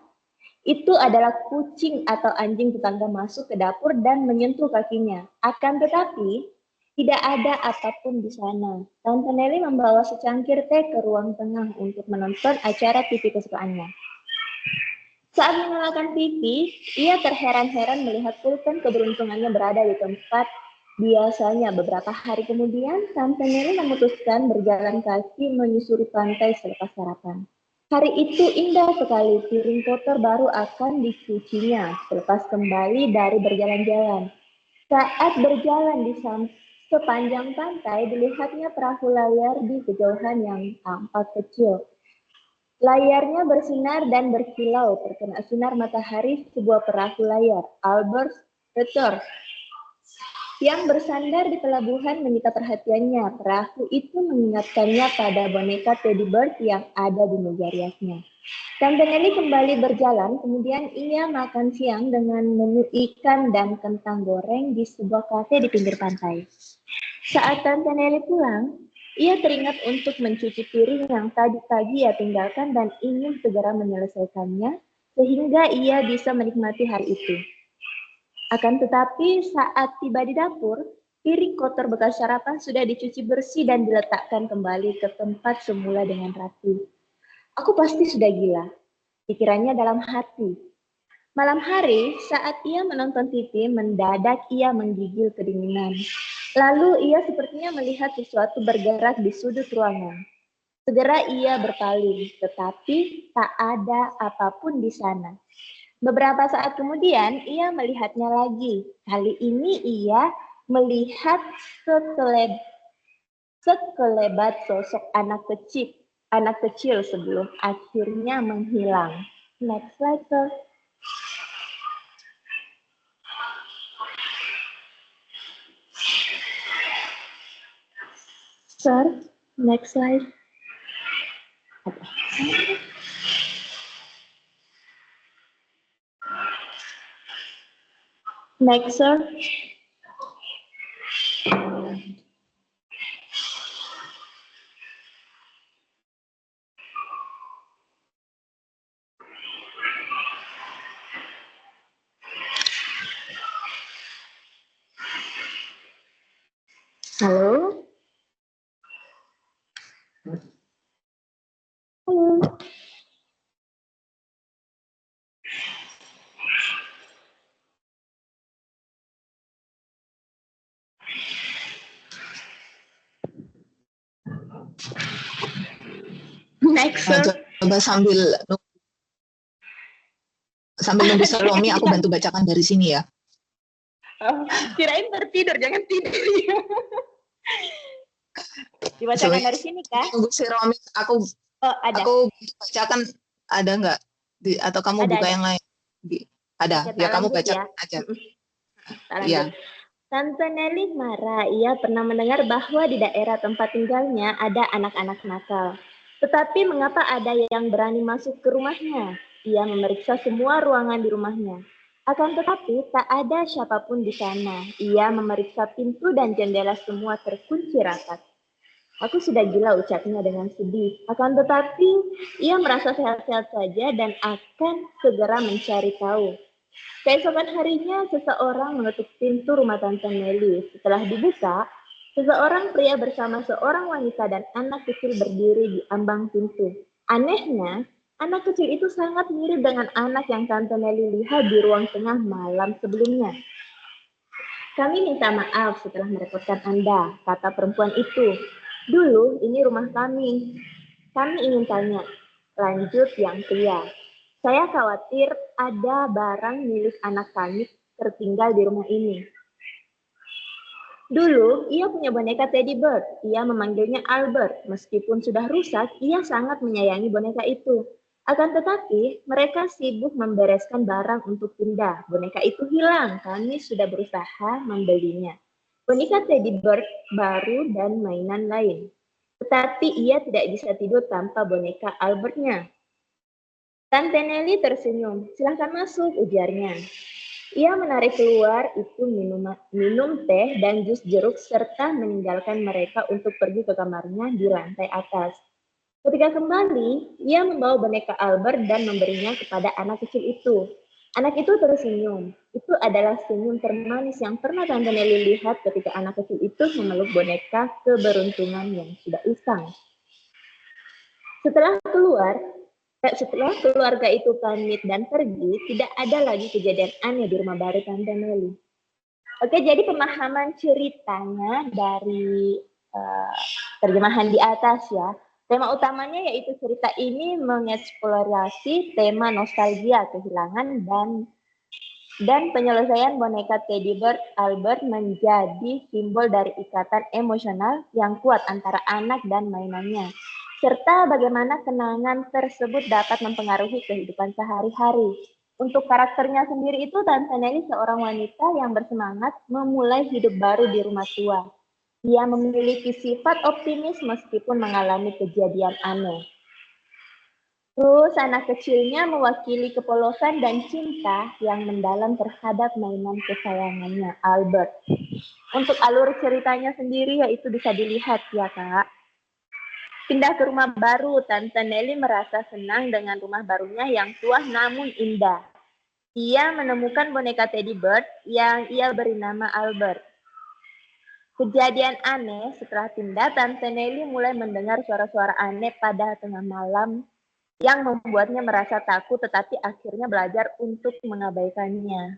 itu adalah kucing atau anjing tetangga masuk ke dapur dan menyentuh kakinya. Akan tetapi, tidak ada apapun di sana. Tante Nelly membawa secangkir teh ke ruang tengah untuk menonton acara TV kesukaannya. Saat menyalakan TV, ia terheran-heran melihat pulpen keberuntungannya berada di tempat Biasanya beberapa hari kemudian, Tante Nelly memutuskan berjalan kaki menyusuri pantai selepas sarapan. Hari itu indah sekali, piring kotor baru akan dicucinya selepas kembali dari berjalan-jalan. Saat berjalan di sepanjang pantai, dilihatnya perahu layar di kejauhan yang tampak kecil. Layarnya bersinar dan berkilau terkena sinar matahari sebuah perahu layar, Albert Schweitzer, yang bersandar di pelabuhan menyita perhatiannya. Perahu itu mengingatkannya pada boneka Teddy Bird yang ada di meja riasnya. Tante Nelly kembali berjalan, kemudian ia makan siang dengan menu ikan dan kentang goreng di sebuah kafe di pinggir pantai. Saat Tante Nelly pulang, ia teringat untuk mencuci piring yang tadi pagi ia tinggalkan dan ingin segera menyelesaikannya, sehingga ia bisa menikmati hari itu. Akan tetapi saat tiba di dapur, piring kotor bekas sarapan sudah dicuci bersih dan diletakkan kembali ke tempat semula dengan rapi. Aku pasti sudah gila, pikirannya dalam hati. Malam hari, saat ia menonton TV, mendadak ia menggigil kedinginan. Lalu ia sepertinya melihat sesuatu bergerak di sudut ruangan. Segera ia berpaling, tetapi tak ada apapun di sana. Beberapa saat kemudian, ia melihatnya lagi. Kali ini ia melihat sekelebat sosok anak kecil sebelum akhirnya menghilang. Next slide, sir. Sir, next slide. Next, sir. Halo? Halo? Next, Nah, sir. coba sambil nunggu Romi, aku bantu bacakan dari sini ya. Oh, kirain tertidur, jangan tidur ya. Dibacakan dari sini kah? Nunggu si Romi, aku Ada. Aku bacakan, ada nggak? Atau kamu Ada, buka ada. yang lain? Ada, Oke, ya tak kamu lanjut baca ya. aja. Tak Iya. lanjut. Tante Nelly marah. Ia pernah mendengar bahwa di daerah tempat tinggalnya ada anak-anak nakal. Tetapi mengapa ada yang berani masuk ke rumahnya? Ia memeriksa semua ruangan di rumahnya. Akan tetapi tak ada siapapun di sana. Ia memeriksa pintu dan jendela semua terkunci rapat. Aku sudah gila, ucapnya dengan sedih. Akan tetapi, ia merasa sehat-sehat saja dan akan segera mencari tahu. Keesokan harinya, seseorang menutup pintu rumah Tante Nelly. Setelah dibuka, seseorang pria bersama seorang wanita dan anak kecil berdiri di ambang pintu. Anehnya, anak kecil itu sangat mirip dengan anak yang Tante Nelly lihat di ruang tengah malam sebelumnya. Kami minta maaf setelah merepotkan Anda, kata perempuan itu. Dulu ini rumah kami. Kami ingin tanya, lanjut yang pria. Saya khawatir ada barang milik anak kami tertinggal di rumah ini. Dulu, ia punya boneka Teddy Bird. Ia memanggilnya Albert. Meskipun sudah rusak, ia sangat menyayangi boneka itu. Akan tetapi, mereka sibuk membereskan barang untuk pindah. Boneka itu hilang. Kami sudah berusaha membelinya. Boneka Teddy Bird baru dan mainan lain. Tetapi ia tidak bisa tidur tanpa boneka Albertnya. Tante Nelly tersenyum. Silahkan masuk, ujarnya. Ia menarik keluar itu minum teh dan jus jeruk serta meninggalkan mereka untuk pergi ke kamarnya di lantai atas. Ketika kembali, ia membawa boneka Albert dan memberinya kepada anak kecil itu. Anak itu tersenyum. Itu adalah senyum termanis yang pernah Tante Nelly lihat ketika anak kecil itu memeluk boneka keberuntungan yang sudah usang. Setelah keluarga itu pamit dan pergi, tidak ada lagi kejadian aneh di rumah baru Tante Nelly. Oke, jadi pemahaman ceritanya dari terjemahan di atas ya. Tema utamanya yaitu cerita ini mengeksplorasi tema nostalgia, kehilangan, dan penyelesaian boneka Teddy Bird Albert menjadi simbol dari ikatan emosional yang kuat antara anak dan mainannya, serta bagaimana kenangan tersebut dapat mempengaruhi kehidupan sehari-hari. Untuk karakternya sendiri itu, Tante Nelly seorang wanita yang bersemangat memulai hidup baru di rumah tua. Dia memiliki sifat optimis meskipun mengalami kejadian aneh. Terus anak kecilnya mewakili kepolosan dan cinta yang mendalam terhadap mainan kesayangannya, Albert. Untuk alur ceritanya sendiri yaitu bisa dilihat ya Kak. Pindah ke rumah baru, Tante Nelly merasa senang dengan rumah barunya yang tua namun indah. Ia menemukan boneka Teddy Bird yang ia beri nama Albert. Kejadian aneh setelah pindah, Tante Nelly mulai mendengar suara-suara aneh pada tengah malam yang membuatnya merasa takut tetapi akhirnya belajar untuk mengabaikannya.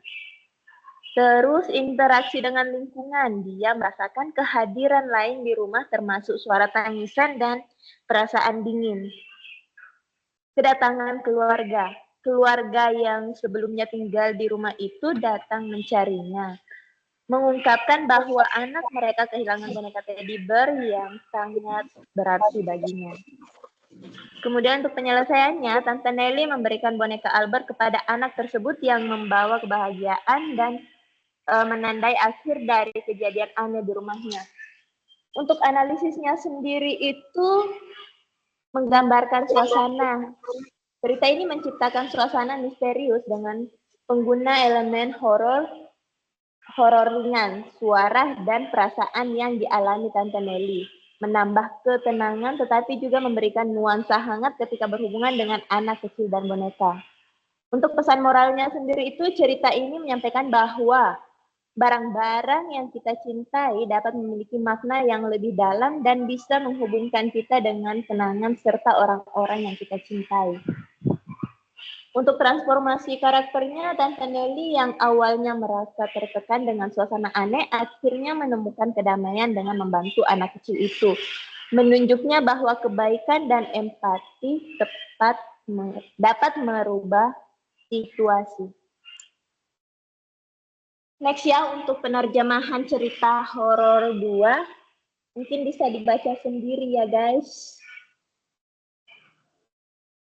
Terus interaksi dengan lingkungan, dia merasakan kehadiran lain di rumah termasuk suara tangisan dan perasaan dingin. Kedatangan keluarga yang sebelumnya tinggal di rumah itu datang mencarinya, mengungkapkan bahwa anak mereka kehilangan boneka Teddy Bear yang sangat berarti baginya. Kemudian untuk penyelesaiannya, Tante Nelly memberikan boneka Albert kepada anak tersebut yang membawa kebahagiaan dan menandai akhir dari kejadian aneh di rumahnya. Untuk analisisnya sendiri itu menggambarkan suasana. Cerita ini menciptakan suasana misterius dengan pengguna elemen horor ringan, suara, dan perasaan yang dialami Tante Nelly. Menambah ketenangan tetapi juga memberikan nuansa hangat ketika berhubungan dengan anak kecil dan boneka. Untuk pesan moralnya sendiri itu, cerita ini menyampaikan bahwa barang-barang yang kita cintai dapat memiliki makna yang lebih dalam dan bisa menghubungkan kita dengan kenangan serta orang-orang yang kita cintai. Untuk transformasi karakternya, Tante Nelly yang awalnya merasa tertekan dengan suasana aneh, akhirnya menemukan kedamaian dengan membantu anak kecil itu. Menunjuknya bahwa kebaikan dan empati dapat merubah situasi. Next ya, untuk penerjemahan cerita horor 2, mungkin bisa dibaca sendiri ya guys.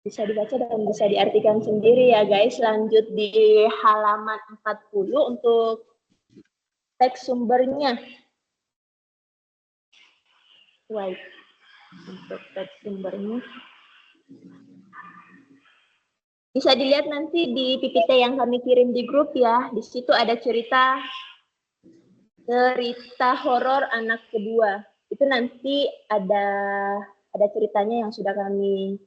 Bisa dibaca dan bisa diartikan sendiri ya guys. Lanjut di halaman 40 untuk teks sumbernya. Wait, untuk teks sumbernya. Bisa dilihat nanti di PPT yang kami kirim di grup ya. Di situ ada cerita horor anak kedua. Itu nanti ada ceritanya yang sudah kami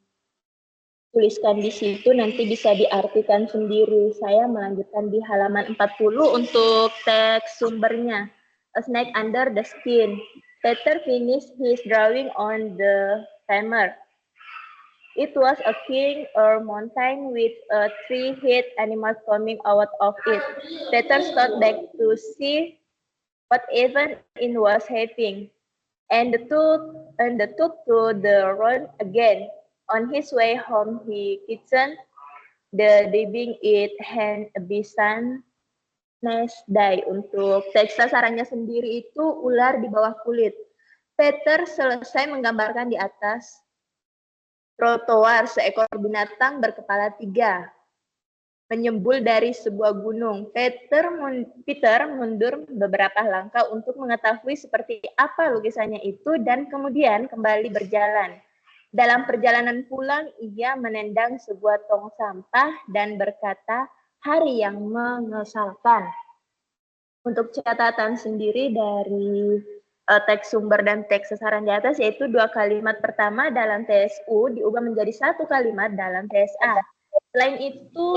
tuliskan di situ, nanti bisa diartikan sendiri. Saya melanjutkan di halaman 40 untuk teks sumbernya. A Snake Under the Skin. Peter finished his drawing on the hammer. It was a king or mountain with a three-headed animal coming out of it. Peter stood back to see what even it was having, and took to the road again. On his way home, he kitchen the diving it hand bisan nice day. Untuk teks sasarannya sendiri itu ular di bawah kulit. Peter selesai menggambarkan di atas trotoar seekor binatang berkepala 3 menyembul dari sebuah gunung. Peter mundur beberapa langkah untuk mengetahui seperti apa lukisannya itu dan kemudian kembali berjalan. Dalam perjalanan pulang, ia menendang sebuah tong sampah dan berkata, "Hari yang mengesalkan." Untuk catatan sendiri dari teks sumber dan teks sasaran di atas, yaitu 2 kalimat pertama dalam TSU diubah menjadi 1 kalimat dalam TSA. Selain itu,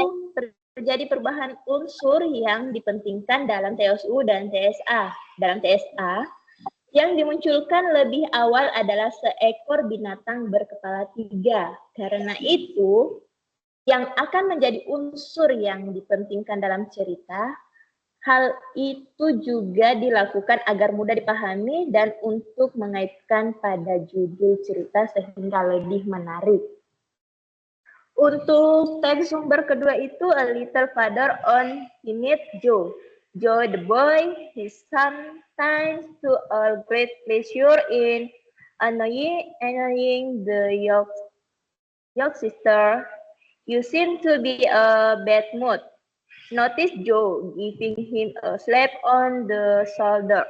terjadi perubahan unsur yang dipentingkan dalam TSU dan TSA. Dalam TSA, yang dimunculkan lebih awal adalah seekor binatang berkepala 3. Karena itu, yang akan menjadi unsur yang dipentingkan dalam cerita Hal itu juga dilakukan agar mudah dipahami dan untuk mengaitkan pada judul cerita sehingga lebih menarik. Untuk teks sumber kedua itu A Little Father on Timid Joe. Joe the boy, he sometimes to a great pleasure in annoying the York sister. You seem to be a bad mood. Notice Joe giving him a slap on the shoulder.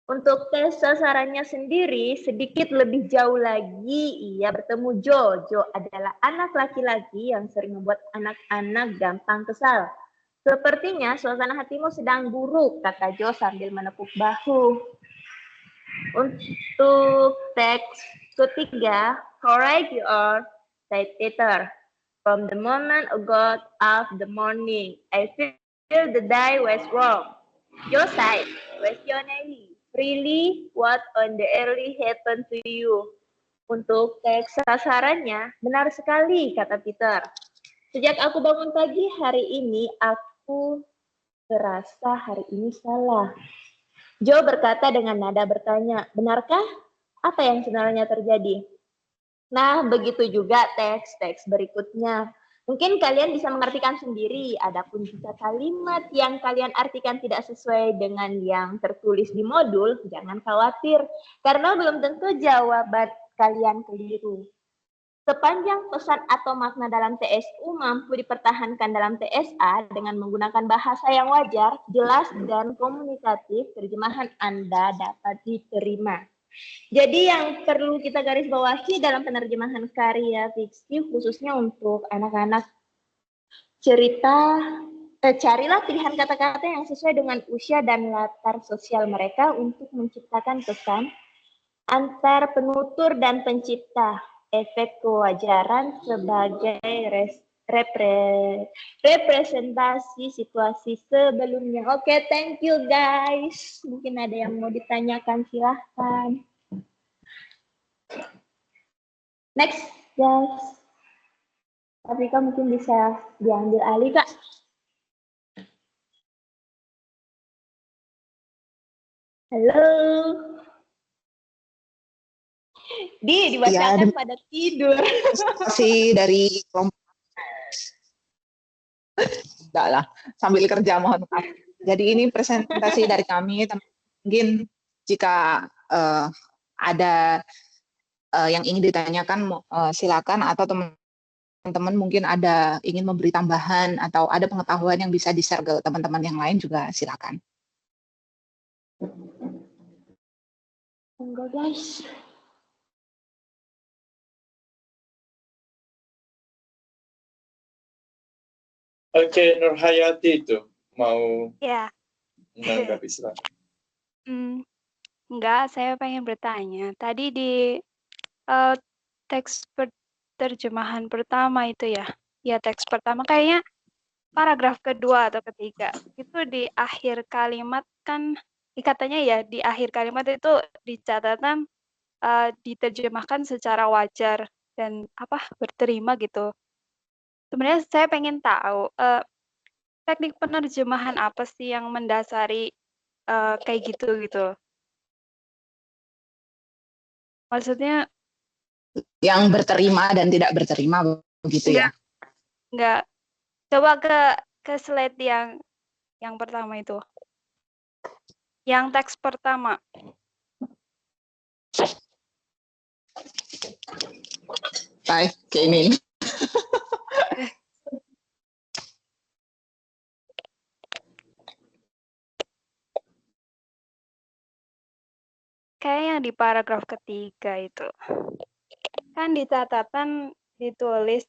Untuk tes sasarannya sendiri, sedikit lebih jauh lagi, ia bertemu Joe. Joe adalah anak laki-laki yang sering membuat anak-anak gampang kesal. Sepertinya suasana hatimu sedang buruk, kata Joe sambil menepuk bahu. Untuk teks ketiga, correct your said Peter. From the moment I got up the morning, I feel the day was wrong. Joe sighed, questioningly. Really, what on the early happened to you? Untuk teks sasarannya, benar sekali, kata Peter. Sejak aku bangun pagi hari ini, aku terasa hari ini salah. Joe berkata dengan nada bertanya, benarkah? Apa yang sebenarnya terjadi? Nah, begitu juga teks-teks berikutnya. Mungkin kalian bisa mengartikan sendiri, adapun jika kalimat yang kalian artikan tidak sesuai dengan yang tertulis di modul, jangan khawatir, karena belum tentu jawaban kalian keliru. Sepanjang pesan atau makna dalam TSU mampu dipertahankan dalam TSA dengan menggunakan bahasa yang wajar, jelas, dan komunikatif, terjemahan Anda dapat diterima. Jadi yang perlu kita garis bawahi dalam penerjemahan karya fiksi khususnya untuk anak-anak carilah pilihan kata-kata yang sesuai dengan usia dan latar sosial mereka untuk menciptakan pesan antar penutur dan pencipta, efek kewajaran sebagai representasi situasi sebelumnya. Oke, thank you guys. Mungkin ada yang mau ditanyakan, silahkan. Next, guys. Tapi Kak mungkin bisa diambil alih, Kak. Halo. Dibacakan pada tidur. Masih dari kelompok. Enggak lah, sambil kerja mohon maaf. Jadi ini presentasi dari kami. Mungkin jika ada yang ingin ditanyakan, silakan, atau teman-teman mungkin ada ingin memberi tambahan atau ada pengetahuan yang bisa di-share ke teman-teman yang lain juga silakan. Enggak, guys. Oke, Nurhayati itu mau Ya. menanggapi, silakan. Enggak, saya pengen bertanya. Tadi di teks terjemahan pertama itu ya teks pertama kayaknya paragraf kedua atau ketiga itu di akhir kalimat kan katanya ya di akhir kalimat itu di catatan diterjemahkan secara wajar dan berterima gitu. Sebenarnya saya pengen tahu teknik penerjemahan apa sih yang mendasari kayak gitu. Maksudnya Yang berterima dan tidak berterima begitu ya? Enggak. Coba ke slide yang pertama itu. Yang teks pertama. Baik, ke ini. Kayaknya di paragraf ketiga itu. Kan di catatan ditulis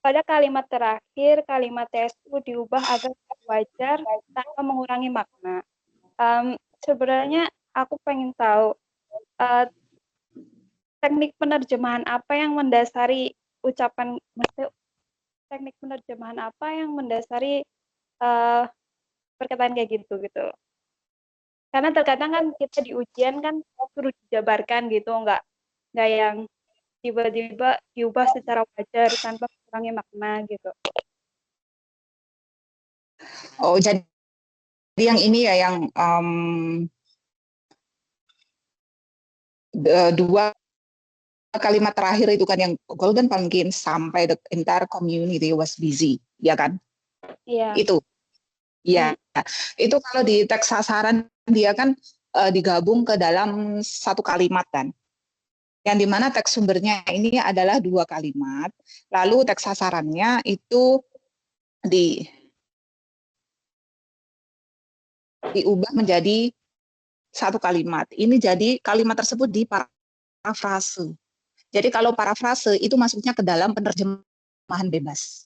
pada kalimat terakhir, kalimat TSU diubah agar wajar tanpa mengurangi makna. Sebenarnya aku pengen tahu teknik penerjemahan apa yang mendasari ucapan, teknik penerjemahan apa yang mendasari perkataan kayak gitu. Karena terkadang kan kita di ujian kan suruh dijabarkan gitu, nggak yang tiba-tiba diubah secara wajar tanpa mengurangi makna gitu. Oh, jadi yang ini ya yang dua kalimat terakhir itu kan yang golden pumpkin sampai the entire community was busy, ya kan? Iya. Itu. Ya, itu kalau di teks sasaran dia kan digabung ke dalam satu kalimat kan. Yang dimana teks sumbernya ini adalah 2 kalimat, lalu teks sasarannya itu diubah menjadi 1 kalimat. Ini jadi kalimat tersebut di parafrase. Jadi kalau parafrase itu masuknya ke dalam penerjemahan bebas.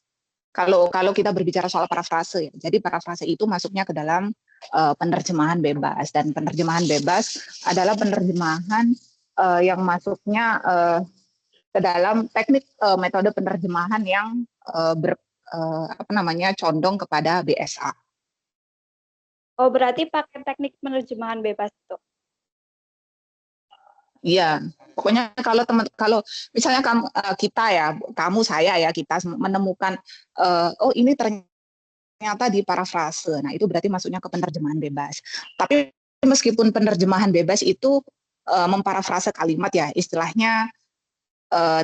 Kalau kita berbicara soal parafrase, ya, jadi parafrase itu masuknya ke dalam penerjemahan bebas, dan penerjemahan bebas adalah penerjemahan yang masuknya ke dalam teknik metode penerjemahan yang condong kepada BSA. Oh, berarti pakai teknik penerjemahan bebas itu. Iya, pokoknya kalau misalnya kamu saya ya, kita menemukan oh ini ternyata di parafrase. Nah, itu berarti masuknya ke penerjemahan bebas. Tapi meskipun penerjemahan bebas itu memparafrase kalimat ya, istilahnya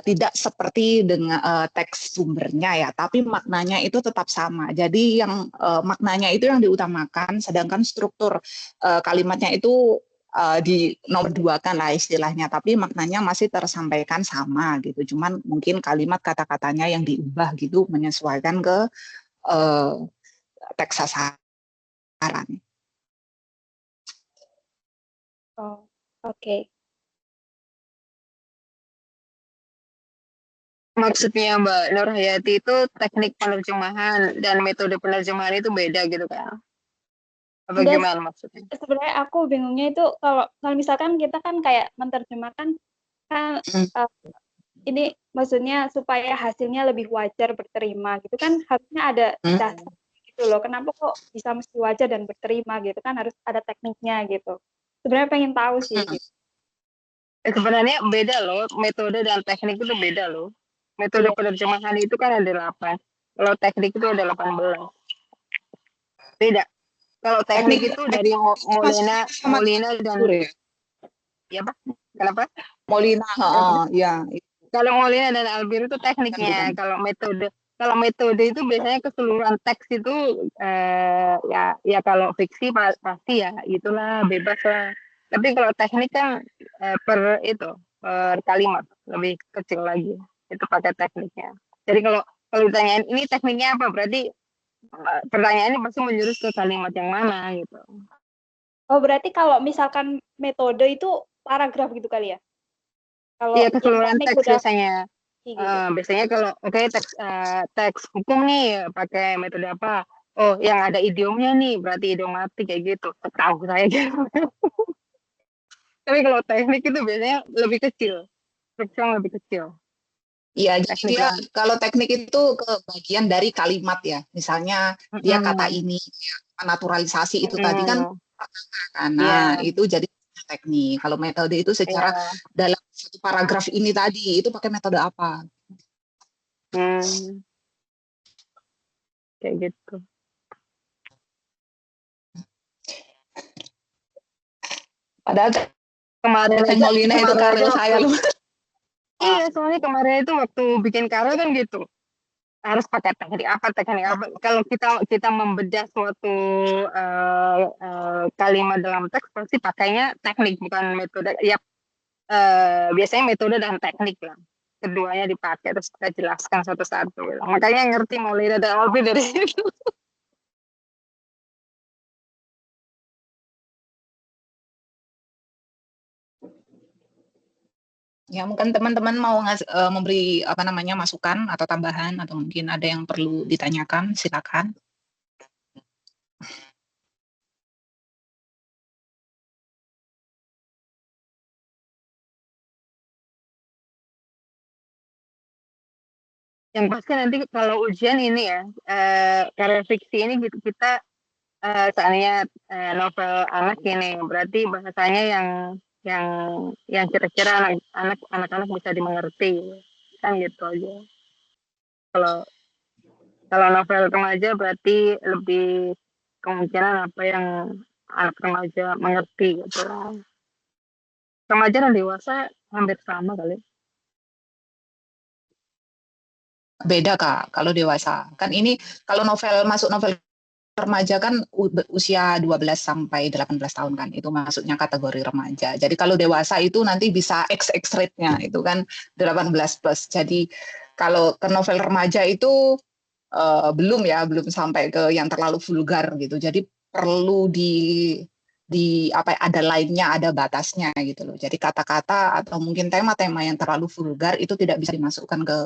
tidak seperti dengan teks sumbernya ya, tapi maknanya itu tetap sama. Jadi yang maknanya itu yang diutamakan, sedangkan struktur kalimatnya itu di nomor 2-kan lah istilahnya, tapi maknanya masih tersampaikan sama gitu. Cuman mungkin kalimat kata-katanya yang diubah gitu, menyesuaikan ke teks sasaran. Oh, oke. Maksudnya Mbak Nur Hayati itu teknik penerjemahan dan metode penerjemahan itu beda gitu kan? Apa Enggak, gimana maksudnya? sebenarnya aku bingungnya itu kalau misalkan kita kan kayak menerjemahkan kan ini maksudnya supaya hasilnya lebih wajar berterima gitu kan, harusnya ada dasar gitu loh. Kenapa kok bisa mesti wajar dan berterima gitu kan, harus ada tekniknya gitu. Sebenarnya pengen tahu sih gitu. Sebenarnya beda loh, metode dan teknik itu beda loh. Metode penerjemahan itu kan ada 8. Kalau teknik itu ada 18. Beda. Kalau teknik itu dari Molina dan ya Pak, kenapa? Molina, ya. Kalau Molina dan Albir itu tekniknya. Kalau metode itu biasanya keseluruhan teks itu ya kalau fiksi pasti ya itulah bebas lah. Tapi kalau teknik kan per kalimat lebih kecil lagi. Itu pakai tekniknya. Jadi kalau ditanyain ini tekniknya apa, berarti pertanyaannya pasti menjurus ke kalimat yang mana gitu. Oh, berarti kalau misalkan metode itu paragraf gitu kali ya? Kalau iya, keseluruhan teks biasanya. Gitu. Biasanya kalau teks hukum nih pakai metode apa? Oh, yang ada idiomnya nih berarti idiomatik kayak gitu. Tahu saya gitu. Tapi kalau teknik itu biasanya lebih kecil. Strukturnya lebih kecil. Iya, jadi dia kalau teknik itu ke bagian dari kalimat ya. Misalnya dia kata ini, naturalisasi itu tadi kan. Nah, itu jadi teknik. Kalau metode itu secara dalam satu paragraf ini tadi, itu pakai metode apa? Kayak gitu. Padahal kemarin Molina itu karya saya loh. Iya, soalnya kemarin itu waktu bikin karya kan gitu. Harus pakai teknik apa. Kalau kita membedah suatu kalimat dalam teks pasti pakainya teknik bukan metode. Ya biasanya metode dan teknik lah. Keduanya dipakai terus kita jelaskan satu-satu. Makanya ngerti Maulida dan Alfi dari situ. Ya, mungkin teman-teman mau memberi masukan atau tambahan, atau mungkin ada yang perlu ditanyakan, silakan. Yang pasti nanti kalau ujian ini ya, karya fiksi ini gitu kita seandainya novel anak ini berarti bahasanya yang kira-kira anak-anak bisa dimengerti kan gitu aja. Kalau novel remaja berarti lebih kemungkinan apa yang anak remaja mengerti gitu lah. Remaja dan dewasa hampir sama kali. Beda Kak, kalau dewasa. Kan ini kalau masuk novel remaja kan usia 12 sampai 18 tahun kan, itu masuknya kategori remaja. Jadi kalau dewasa itu nanti bisa XX rate-nya itu kan 18 plus. Jadi kalau ke novel remaja itu belum sampai ke yang terlalu vulgar gitu. Jadi perlu ada lainnya, ada batasnya gitu loh. Jadi kata-kata atau mungkin tema-tema yang terlalu vulgar itu tidak bisa dimasukkan ke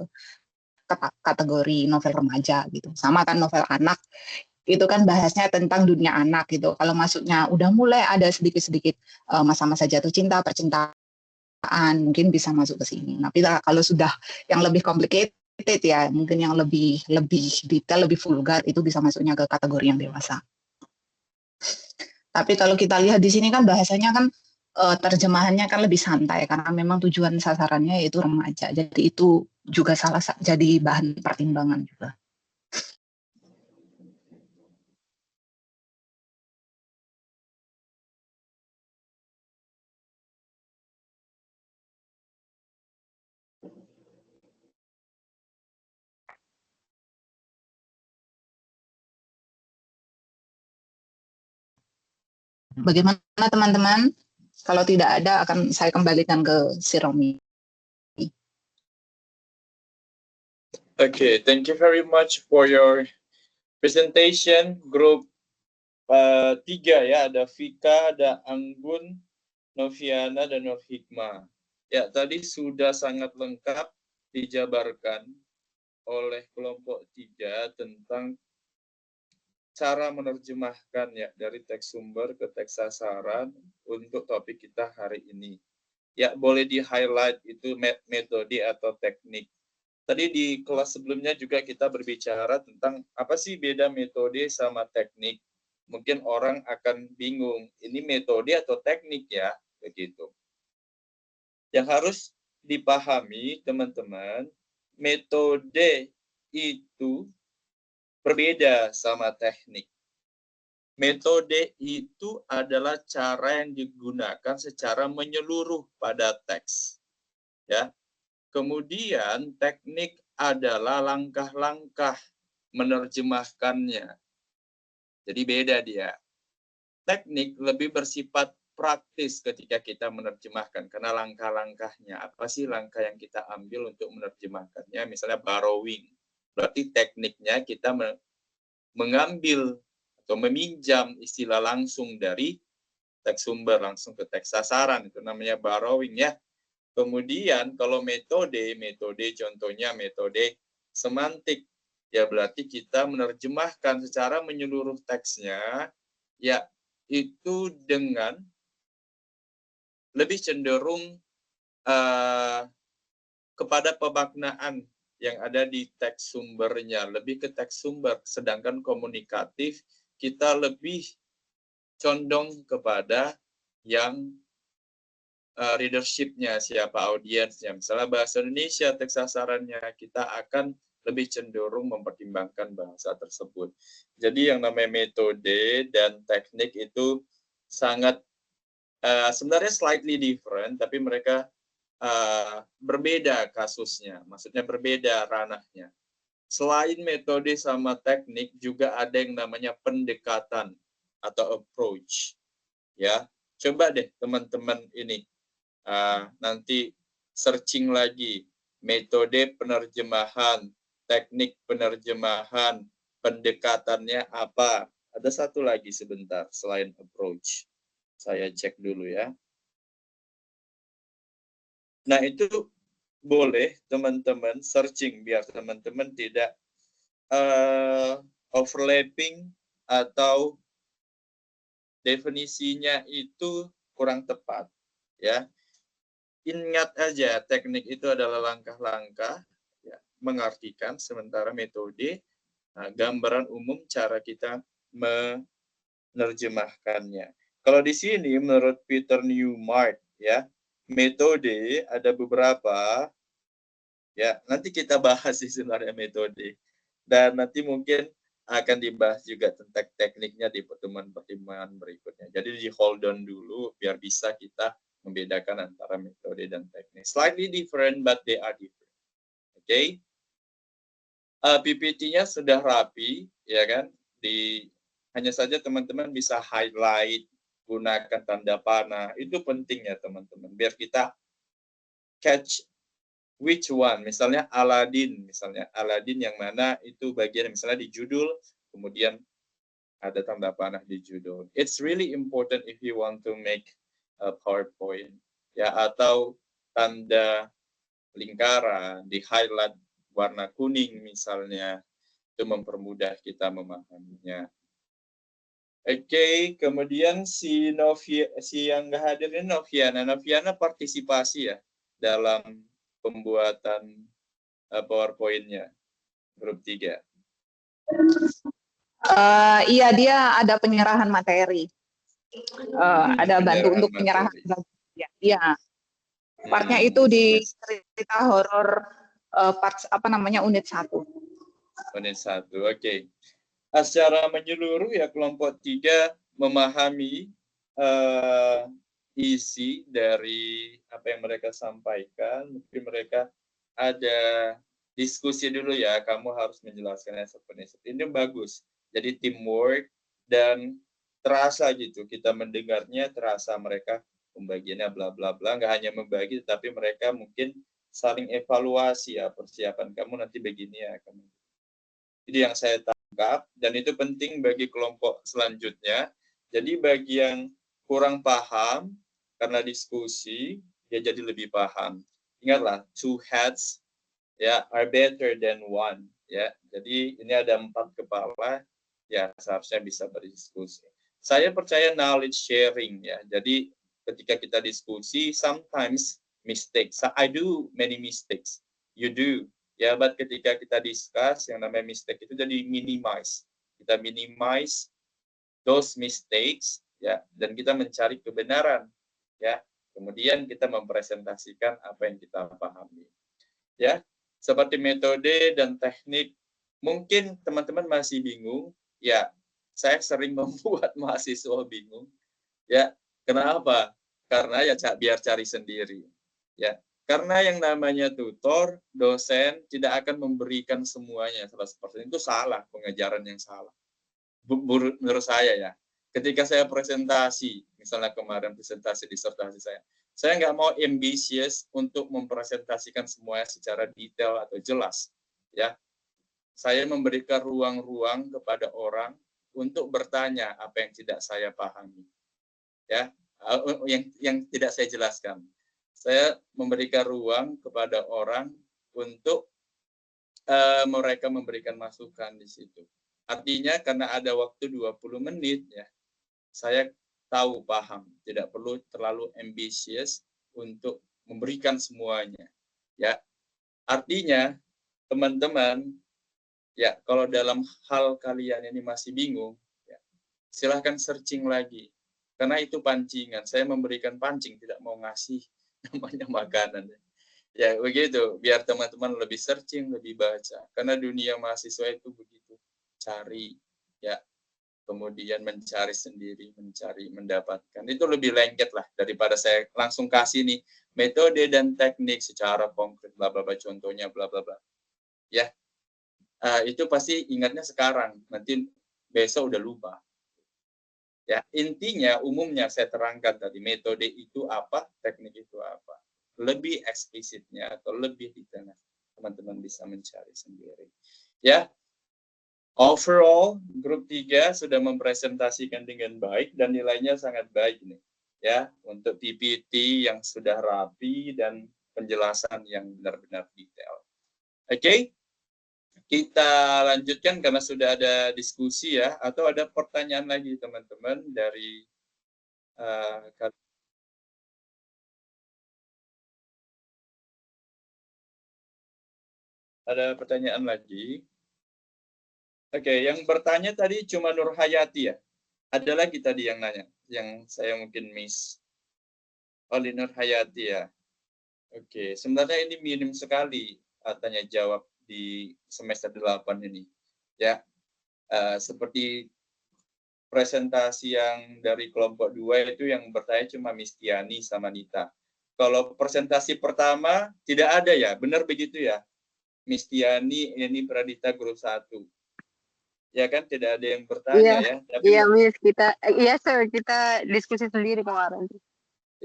kategori novel remaja gitu. Sama kan novel anak itu kan bahasnya tentang dunia anak gitu. Kalau masuknya udah mulai ada sedikit-sedikit masa-masa jatuh cinta, percintaan, mungkin bisa masuk ke sini. Tapi kalau sudah yang lebih complicated ya, mungkin yang lebih detail, lebih vulgar, itu bisa masuknya ke kategori yang dewasa. Tapi kalau kita lihat di sini kan bahasanya kan terjemahannya kan lebih santai karena memang tujuan sasarannya yaitu remaja. Jadi itu juga jadi bahan pertimbangan juga. Bagaimana teman-teman? Kalau tidak ada, akan saya kembalikan ke si Romi. Okay, thank you very much for your presentation. Group 3 ya, ada Vika, ada Anggun, Noviana, dan Novhikmah. Ya, tadi sudah sangat lengkap dijabarkan oleh kelompok 3 tentang cara menerjemahkan ya dari teks sumber ke teks sasaran untuk topik kita hari ini. Ya, boleh di-highlight itu metode atau teknik. Tadi di kelas sebelumnya juga kita berbicara tentang apa sih beda metode sama teknik. Mungkin orang akan bingung, ini metode atau teknik ya, begitu. Yang harus dipahami teman-teman, metode itu berbeda sama teknik. Metode itu adalah cara yang digunakan secara menyeluruh pada teks. Ya. Kemudian teknik adalah langkah-langkah menerjemahkannya. Jadi beda dia. Teknik lebih bersifat praktis ketika kita menerjemahkan karena langkah-langkahnya. Apa sih langkah yang kita ambil untuk menerjemahkannya? Misalnya borrowing. Berarti tekniknya kita mengambil atau meminjam istilah langsung dari teks sumber langsung ke teks sasaran, itu namanya borrowing ya. Kemudian kalau metode contohnya metode semantik, ya berarti kita menerjemahkan secara menyeluruh teksnya, ya itu dengan lebih cenderung kepada pemaknaan yang ada di teks sumbernya, lebih ke teks sumber, sedangkan komunikatif kita lebih condong kepada yang readership-nya, siapa audiensnya. Misalnya bahasa Indonesia, teks sasarannya, kita akan lebih cenderung mempertimbangkan bahasa tersebut. Jadi yang namanya metode dan teknik itu sangat sebenarnya slightly different, tapi mereka berbeda kasusnya, maksudnya berbeda ranahnya. Selain metode sama teknik, juga ada yang namanya pendekatan atau approach. Ya, coba deh teman-teman ini nanti searching lagi metode penerjemahan, teknik penerjemahan, pendekatannya apa. Ada satu lagi sebentar selain approach. Saya cek dulu ya. Nah, itu boleh teman-teman searching biar teman-teman tidak overlapping atau definisinya itu kurang tepat ya. Ingat aja teknik itu adalah langkah-langkah ya, mengartikan, sementara metode gambaran umum cara kita menerjemahkannya. Kalau di sini menurut Peter Newmark ya, metode ada beberapa ya, nanti kita bahas sih sebenarnya metode. Dan nanti mungkin akan dibahas juga tentang tekniknya di pertemuan-pertemuan berikutnya. Jadi di hold on dulu biar bisa kita membedakan antara metode dan teknik. Slightly different, but they are different. Oke. Okay? PPT-nya sudah rapi, ya kan? Hanya saja teman-teman bisa highlight, gunakan tanda panah. Itu penting ya teman-teman. Biar kita catch which one. Misalnya Aladdin, yang mana itu bagian misalnya di judul, kemudian ada tanda panah di judul. It's really important if you want to make a PowerPoint, ya, atau tanda lingkaran di highlight warna kuning misalnya, itu mempermudah kita memahaminya. Oke, kemudian si yang nggak hadir ini Noviana partisipasi ya dalam pembuatan PowerPoint-nya grup 3. Iya, dia ada penyerahan materi. Ada bantu untuk penyerahan materi. Iya. Partnya itu di cerita horor unit 1. Unit 1, oke. Secara menyeluruh ya kelompok 3 memahami isi dari apa yang mereka sampaikan. Mungkin mereka ada diskusi dulu ya, kamu harus menjelaskannya seperti ini. Ini bagus. Jadi teamwork dan terasa gitu, kita mendengarnya terasa mereka pembagiannya bla bla bla, nggak hanya membagi tapi mereka mungkin saling evaluasi ya, persiapan kamu nanti begini ya kamu. Jadi yang saya tangkap dan itu penting bagi kelompok selanjutnya. Jadi bagi yang kurang paham karena diskusi dia jadi lebih paham. Ingatlah, 2 heads ya are better than 1 ya. Jadi ini ada 4 kepala ya, seharusnya bisa berdiskusi. Saya percaya knowledge sharing ya. Jadi ketika kita diskusi, sometimes mistakes. I do many mistakes. You do. Ya, but ketika kita discuss, yang namanya mistake itu jadi minimize. Kita minimize those mistakes, ya, dan kita mencari kebenaran, ya. Kemudian kita mempresentasikan apa yang kita pahami, ya. Seperti metode dan teknik, mungkin teman-teman masih bingung, ya. Saya sering membuat mahasiswa bingung, ya. Kenapa? Karena ya biar cari sendiri, ya. Karena yang namanya tutor, dosen tidak akan memberikan semuanya 100%. Itu salah, pengejaran yang salah. Menurut saya ya. Ketika saya presentasi, misalnya kemarin presentasi disertasi saya nggak mau ambisius untuk mempresentasikan semuanya secara detail atau jelas, ya. Saya memberikan ruang-ruang kepada orang untuk bertanya apa yang tidak saya pahami, ya, yang tidak saya jelaskan. Saya memberikan ruang kepada orang untuk mereka memberikan masukan di situ. Artinya karena ada waktu 20 menit ya, saya tahu paham, tidak perlu terlalu ambisius untuk memberikan semuanya. Ya. Artinya teman-teman ya, kalau dalam hal kalian ini masih bingung, ya, silahkan searching lagi. Karena itu pancingan. Saya memberikan pancing, tidak mau ngasih namanya makanan. Ya begitu, biar teman-teman lebih searching, lebih baca. Karena dunia mahasiswa itu begitu, cari, ya, kemudian mencari sendiri, mencari, mendapatkan. Itu lebih lengket lah daripada saya langsung kasih nih metode dan teknik secara konkret, bla bla bla, contohnya bla bla bla. Ya, itu pasti ingatnya sekarang, nanti besok udah lupa. Ya, intinya umumnya saya terangkan tadi, metode itu apa, teknik itu apa. Lebih eksplisitnya atau lebih detailnya teman-teman bisa mencari sendiri. Ya, overall grup 3 sudah mempresentasikan dengan baik dan nilainya sangat baik nih. Ya, untuk PPT yang sudah rapi dan penjelasan yang benar-benar detail. Oke. Kita lanjutkan karena sudah ada diskusi ya, atau ada pertanyaan lagi teman-teman dari ada pertanyaan lagi? Oke, yang bertanya tadi cuma Nur Hayati ya? Ada lagi tadi yang nanya, yang saya mungkin miss. Oleh Nur Hayati ya? Oke, sebenarnya ini minim sekali tanya jawab di semester 8 ini. Ya, Seperti presentasi yang dari kelompok 2 itu yang bertanya cuma Mistiani sama Nita. Kalau presentasi pertama tidak ada ya, benar begitu ya? Mistiani, ini Pradita grup 1. Ya kan, tidak ada yang bertanya ya. Tapi Iya, Miss, iya, Sir, kita diskusi sendiri kemarin.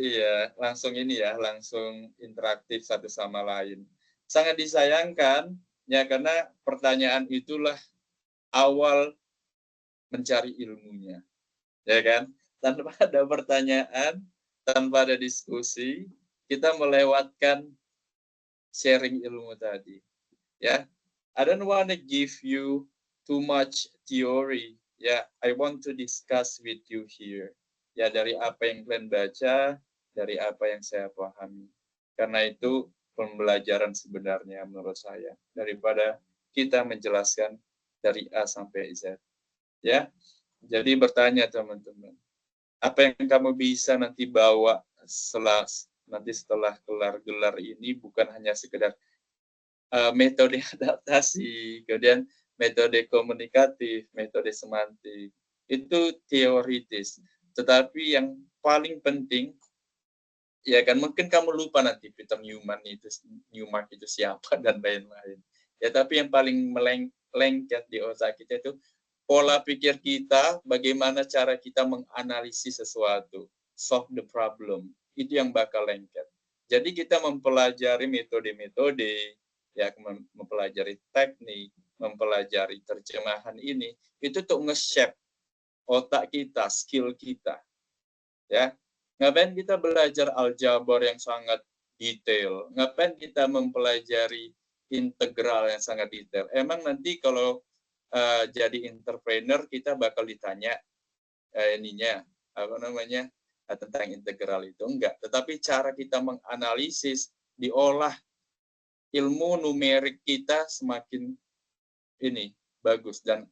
iya, langsung ini ya, langsung interaktif satu sama lain. Sangat disayangkan ya, karena pertanyaan itulah awal mencari ilmunya. Ya kan? Tanpa ada pertanyaan, tanpa ada diskusi, kita melewatkan sharing ilmu tadi. Ya, I don't want to give you too much theory. Ya, I want to discuss with you here. Ya, dari apa yang kalian baca, dari apa yang saya pahami. Karena itu pembelajaran sebenarnya menurut saya, daripada kita menjelaskan dari A sampai Z. Ya, jadi bertanya teman-teman, apa yang kamu bisa nanti bawa setelah kelar gelar ini, bukan hanya sekedar metode adaptasi, kemudian metode komunikatif, metode semantik, itu teoritis. Tetapi yang paling penting, ya kan, mungkin kamu lupa nanti Peter Newmark itu siapa dan lain-lain. Ya, tapi yang paling lengket di otak kita itu pola pikir kita, bagaimana cara kita menganalisis sesuatu, solve the problem, itu yang bakal lengket. Jadi kita mempelajari metode-metode, ya, mempelajari teknik, mempelajari terjemahan ini, itu untuk nge-shape otak kita, skill kita. Ya, ngapain kita belajar aljabar yang sangat detail? Ngapain kita mempelajari integral yang sangat detail? Emang nanti kalau jadi entrepreneur kita bakal ditanya tentang integral itu? Enggak. Tetapi cara kita menganalisis, diolah ilmu numerik kita semakin bagus, dan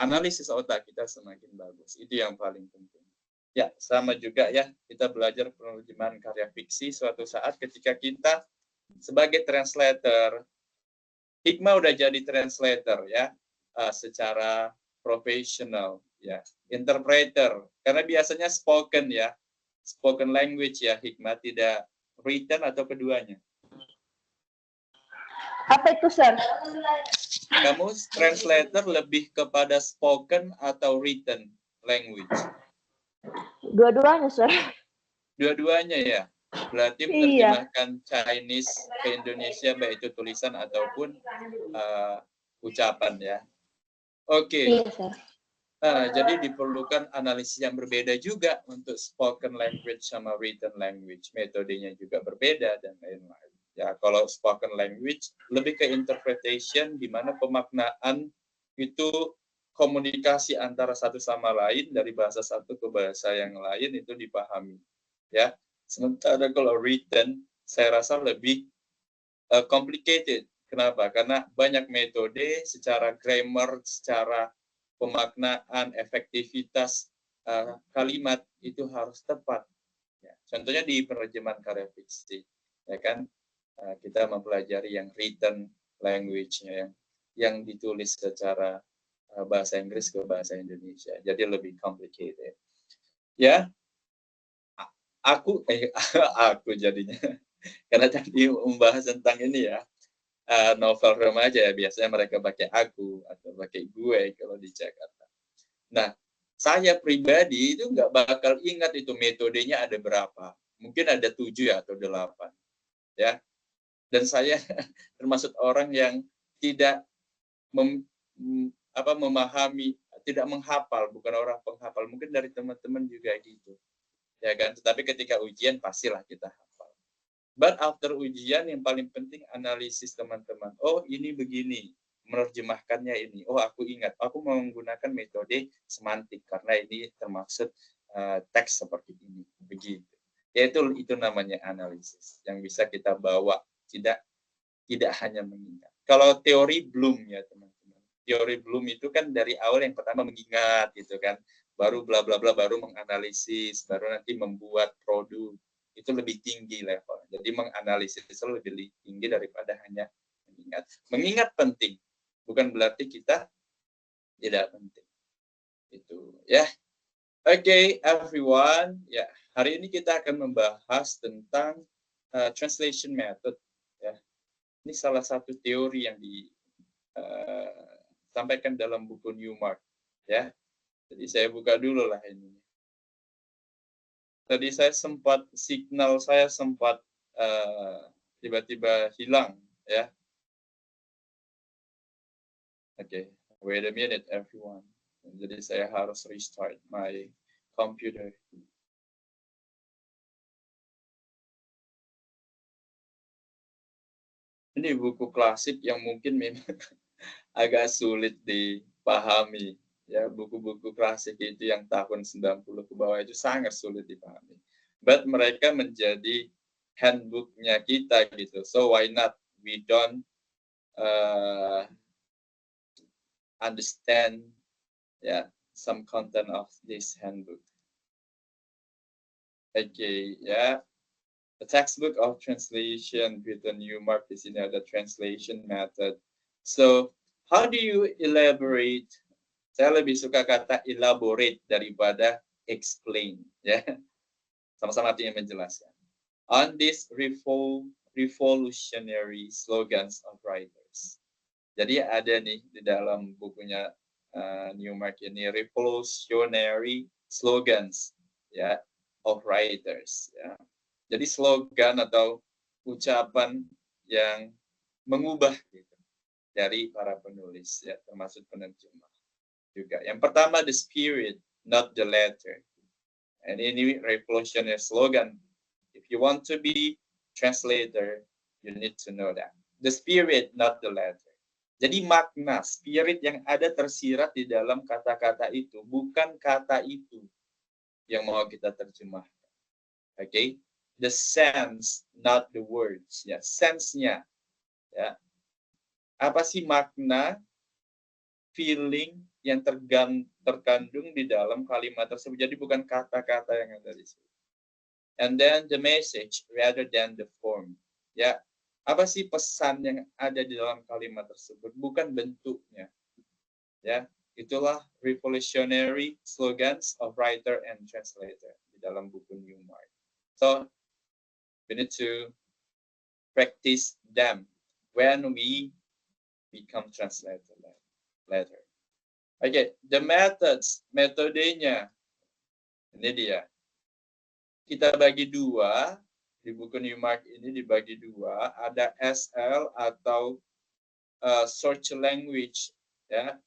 analisis otak kita semakin bagus. Itu yang paling penting. Ya, sama juga ya, kita belajar penerjemahan karya fiksi suatu saat ketika kita sebagai translator. Hikmah udah jadi translator ya, secara profesional ya. Interpreter, karena biasanya spoken ya, spoken language ya, Hikmah, tidak written atau keduanya. Apa itu, Sir? Kamu translator lebih kepada spoken atau written language? Dua-duanya, Sir. Dua-duanya ya. Berarti menerjemahkan Chinese ke Indonesia, baik itu tulisan ataupun ucapan ya. Oke. Iya, Sir. Jadi diperlukan analisis yang berbeda juga untuk spoken language sama written language. Metodenya juga berbeda dan lain-lain. Ya, kalau spoken language lebih ke interpretation, di mana pemaknaan itu komunikasi antara satu sama lain, dari bahasa satu ke bahasa yang lain itu dipahami. Ya, sementara kalau written, saya rasa lebih complicated. Kenapa? Karena banyak metode, secara grammar, secara pemaknaan, efektivitas kalimat itu harus tepat. Ya, contohnya di penerjemahan karya fiksi, ya kan, kita mempelajari yang written language-nya, yang ditulis secara bahasa Inggris ke bahasa Indonesia, jadi lebih complicated. Ya, aku jadinya, karena tadi membahas tentang ini ya, novel remaja ya, biasanya mereka pakai aku atau pakai gue kalau di Jakarta. Nah, saya pribadi itu nggak bakal ingat itu metodenya ada berapa, mungkin ada 7 atau 8 ya. Dan saya termasuk orang yang tidak memahami, tidak menghafal, bukan orang penghafal, mungkin dari teman-teman juga gitu, ya kan. Tetapi ketika ujian pastilah kita hafal. But after ujian yang paling penting analisis teman-teman. Oh, ini begini, menerjemahkannya ini. Oh, aku ingat, aku menggunakan metode semantik karena ini termaksud teks seperti ini, begitu. Yaitu itu namanya analisis yang bisa kita bawa, tidak hanya mengingat. Kalau teori Bloom ya teman-teman, teori Bloom itu kan dari awal yang pertama mengingat gitu kan, baru bla bla bla, baru menganalisis, baru nanti membuat produk, itu lebih tinggi level. Jadi menganalisis itu lebih tinggi daripada hanya mengingat. Mengingat penting, bukan berarti kita tidak penting. Itu ya. Oke, everyone. Ya, hari ini kita akan membahas tentang translation method. Ya, ini salah satu teori yang disampaikan dalam buku Newmark. Ya, jadi saya buka dulu lah ini. Tadi signal saya sempat tiba-tiba hilang. Ya. Oke, wait a minute, everyone. Jadi saya harus restart my computer. Ini buku klasik yang mungkin memang agak sulit dipahami. Ya, buku-buku klasik itu yang tahun 90 ke bawah itu sangat sulit dipahami. But mereka menjadi handbook-nya kita gitu. So why not we don't understand some content of this handbook. Okay, the textbook of translation with the Newmark di sini ada translation method. So how do you elaborate? Saya lebih suka kata elaborate daripada explain, ya. Sama-sama artinya menjelaskan. On this revolutionary slogans of writers. Jadi ada nih di dalam bukunya Newmark ini revolutionary slogans ya of writers ya. Jadi slogan atau ucapan yang mengubah gitu, dari para penulis ya, termasuk penerjemah juga. Yang pertama the spirit, not the letter. And ini revolutionary slogan. If you want to be translator, you need to know that. The spirit, not the letter. Jadi makna, spirit yang ada tersirat di dalam kata-kata itu, bukan kata itu yang mau kita terjemahkan. Okay? The sense, not the words. Ya, sense-nya. Ya. Apa sih makna, feeling yang terkandung di dalam kalimat tersebut. Jadi bukan kata-kata yang ada di situ. And then the message rather than the form. Ya. Apa sih pesan yang ada di dalam kalimat tersebut, bukan bentuknya. Ya, itulah revolutionary slogans of writer and translator di dalam buku Newmark. So, we need to practice them when we become translator later. Okay, the methods, metodenya, ini dia. Kita bagi dua. Di buku Newmark ini dibagi dua, ada SL atau search language, ya.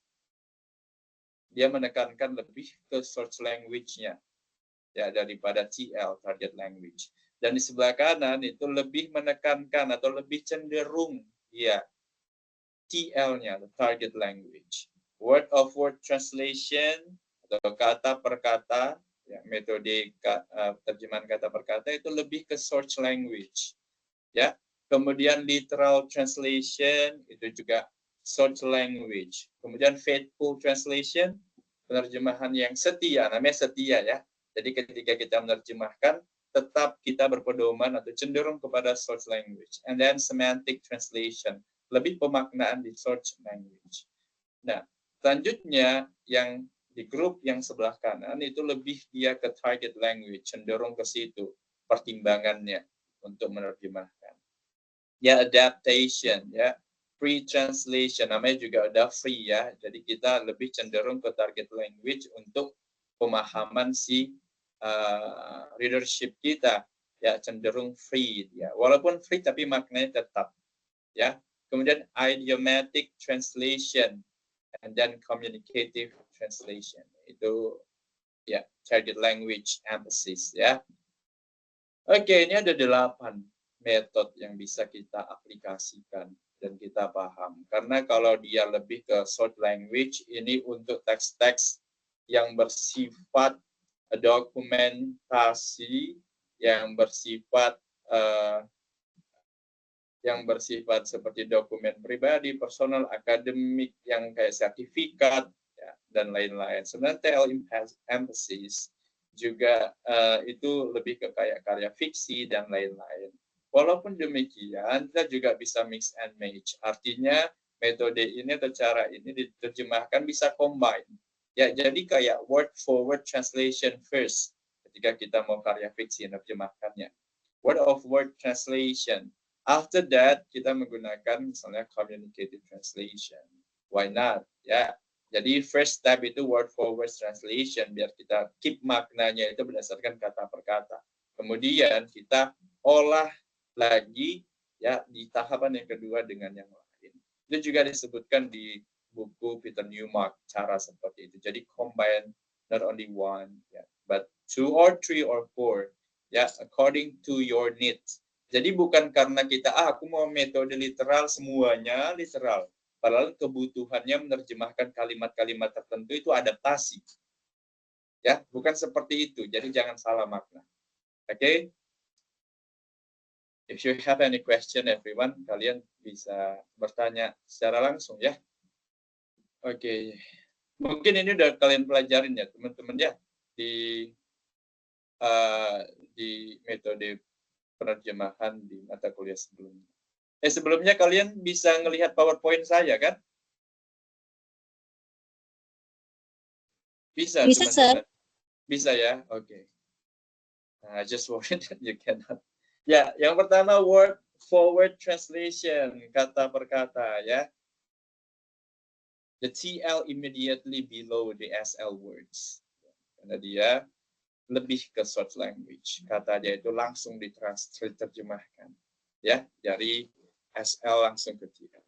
Dia menekankan lebih ke search language-nya, ya, daripada TL, target language. Dan di sebelah kanan itu lebih menekankan atau lebih cenderung, ya, TL-nya, target language. Word of word translation atau kata per kata. Ya, metode terjemahan kata per kata itu lebih ke search language, ya. Kemudian literal translation itu juga search language. Kemudian faithful translation, penerjemahan yang setia, namanya setia ya. Jadi ketika kita menerjemahkan, tetap kita berpedoman atau cenderung kepada search language. And then semantic translation, lebih pemaknaan di search language. Nah, selanjutnya yang di grup yang sebelah kanan itu lebih dia ke target language, cenderung ke situ pertimbangannya untuk menerjemahkan. Ya, adaptation, ya, free translation, namanya juga ada free ya. Jadi kita lebih cenderung ke target language untuk pemahaman si readership kita, ya, cenderung free ya. Walaupun free tapi maknanya tetap, ya. Kemudian idiomatic translation and then communicative translation, itu ya target language emphasis ya. Oke, ini ada 8 metode yang bisa kita aplikasikan dan kita paham. Karena kalau dia lebih ke short language, ini untuk teks-teks yang bersifat dokumentasi, yang bersifat seperti dokumen pribadi, personal, akademik, yang kayak sertifikat, ya, dan lain-lain. Sebenarnya TL emphasis juga itu lebih ke kayak karya fiksi dan lain-lain. Walaupun demikian, kita juga bisa mix and match. Artinya metode ini atau cara ini diterjemahkan bisa combine. Ya, jadi kayak word forward translation first ketika kita mau karya fiksi menerjemahkannya. Word of word translation. After that, kita menggunakan misalnya communicative translation. Why not? Ya, jadi first step itu word forward translation biar kita keep maknanya itu berdasarkan kata per kata. Kemudian kita olah lagi ya di tahapan yang kedua dengan yang lain. Itu juga disebutkan di buku Peter Newmark cara seperti itu. Jadi combine not only one, ya, but 2 or 3 or 4, ya, according to your needs. Jadi bukan karena kita aku mau metode literal semuanya literal. Padahal kebutuhannya menerjemahkan kalimat-kalimat tertentu itu adaptasi. Ya, bukan seperti itu. Jadi jangan salah makna. Oke? Okay? If you have any question, everyone, kalian bisa bertanya secara langsung ya. Oke. Okay. Mungkin ini udah kalian pelajarin ya, teman-teman ya, di metode penerjemahan di mata kuliah sebelumnya. Sebelumnya kalian bisa ngelihat PowerPoint saya kan? Bisa, Bisa, teman-teman. Sir. Bisa ya, oke. Okay. Nah, just worried that you cannot. Ya, yang pertama word forward translation, kata per kata ya. The TL immediately below the SL words. Karena dia lebih ke short language. Kata dia itu langsung diterjemahkan. Ya, dari SL langsung ke TL.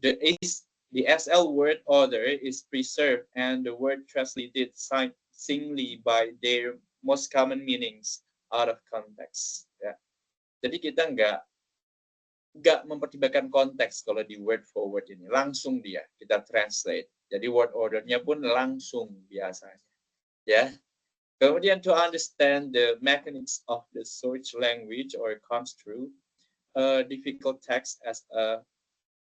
The SL word order is preserved and the word translated singly by their most common meanings out of context. Ya. Jadi kita nggak mempertimbangkan konteks kalau di word forward ini. Langsung dia kita translate. Jadi word ordernya pun langsung biasanya. Ya. Kemudian to understand the mechanics of the search language or construe difficult text as a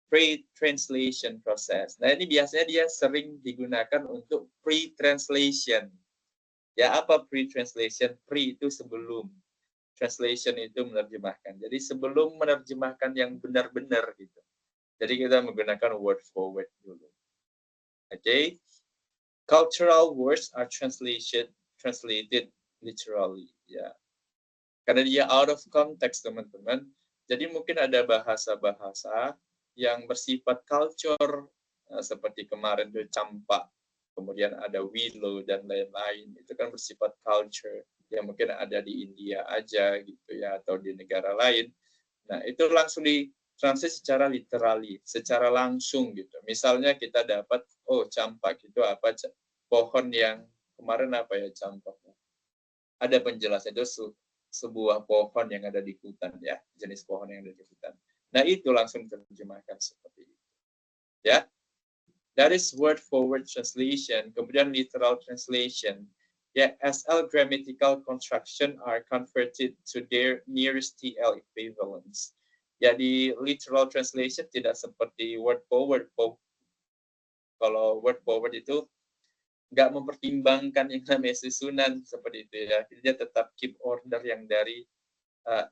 pre-translation process. Nah, ini biasanya dia sering digunakan untuk pre-translation. Ya, apa pre-translation? Pre itu sebelum. Translation itu menerjemahkan. Jadi sebelum menerjemahkan yang benar-benar gitu. Jadi kita menggunakan word forward dulu. Oke. Okay? Cultural words are translated literally. Ya. Karena dia out of context, teman-teman. Jadi mungkin ada bahasa-bahasa yang bersifat culture, seperti kemarin itu campak, kemudian ada willow dan lain-lain. Itu kan bersifat culture yang mungkin ada di India aja gitu ya, atau di negara lain. Nah, itu langsung ditranslate secara literally, secara langsung gitu. Misalnya kita dapat, oh campak itu apa? Pohon yang kemarin apa ya campaknya? Ada penjelasan itu sebuah pohon yang ada di hutan ya, jenis pohon yang ada di hutan. Nah, itu langsung diterjemahkan seperti itu. Ya. That is word forward translation. Kemudian literal translation. Ya, SL grammatical construction are converted to their nearest TL equivalents. Ya, di literal translation tidak seperti word forward. Kalau word forward itu nggak mempertimbangkan yang namanya susunan seperti itu ya. Dia tetap keep order yang dari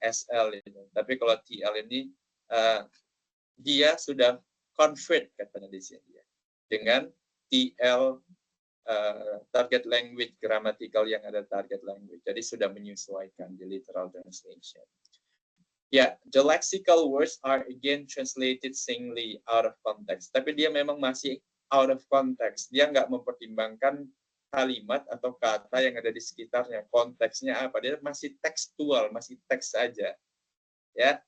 SL ini. Tapi kalau TL ini dia sudah convert katanya di sini ya, dengan TL target language grammatical yang ada target language. Jadi sudah menyesuaikan di literal translation. Ya, the lexical words are again translated singly out of context. Tapi dia memang masih out of context. Dia nggak mempertimbangkan kalimat atau kata yang ada di sekitarnya. Konteksnya apa? Dia masih tekstual, masih teks saja. Ya.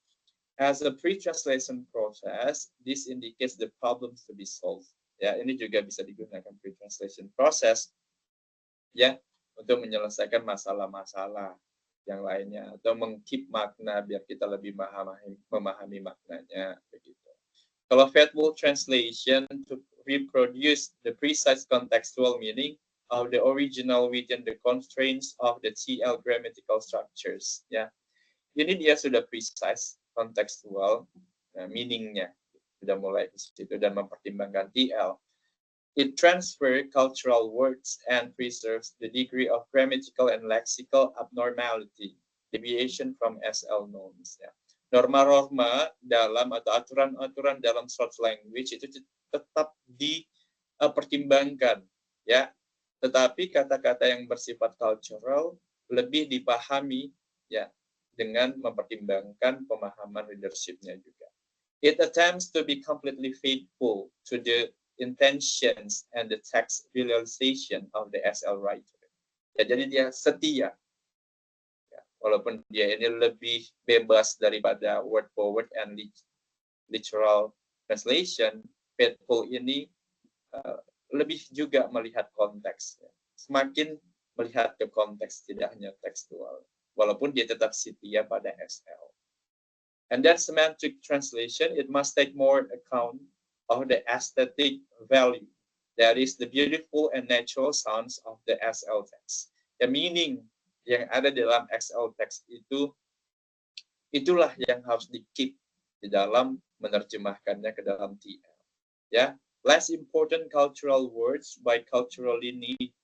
As a pre-translation process, this indicates the problems to be solved. Ya, ini juga bisa digunakan pre-translation process ya untuk menyelesaikan masalah-masalah yang lainnya atau meng-keep makna biar kita lebih memahami maknanya begitu. Kalau faithful translation to reproduce the precise contextual meaning of the original within the constraints of the TL grammatical structures ya. Ini dia sudah precise contextual meaningnya. Sudah mulai di situ dan mempertimbangkan TL. It transfers cultural words and preserves the degree of grammatical and lexical abnormality, deviation from SL norms. Ya. norma-norma dalam atau aturan-aturan dalam short language itu tetap dipertimbangkan, ya. Tetapi kata-kata yang bersifat cultural lebih dipahami, ya, dengan mempertimbangkan pemahaman leadership-nya juga. It attempts to be completely faithful to the intentions and the text realization of the SL writer. Ya, jadi dia setia. Ya, walaupun dia ini lebih bebas daripada word for word and literal translation, faithful ini lebih juga melihat konteks. Ya. Semakin melihat ke konteks, tidak hanya tekstual. Walaupun dia tetap setia pada SL. And that semantic translation, it must take more account of the aesthetic value. That is the beautiful and natural sounds of the SL text. The meaning yang ada dalam SL text itu, itulah yang harus di-keep di dalam menerjemahkannya ke dalam TL. Ya, less important cultural words by culturally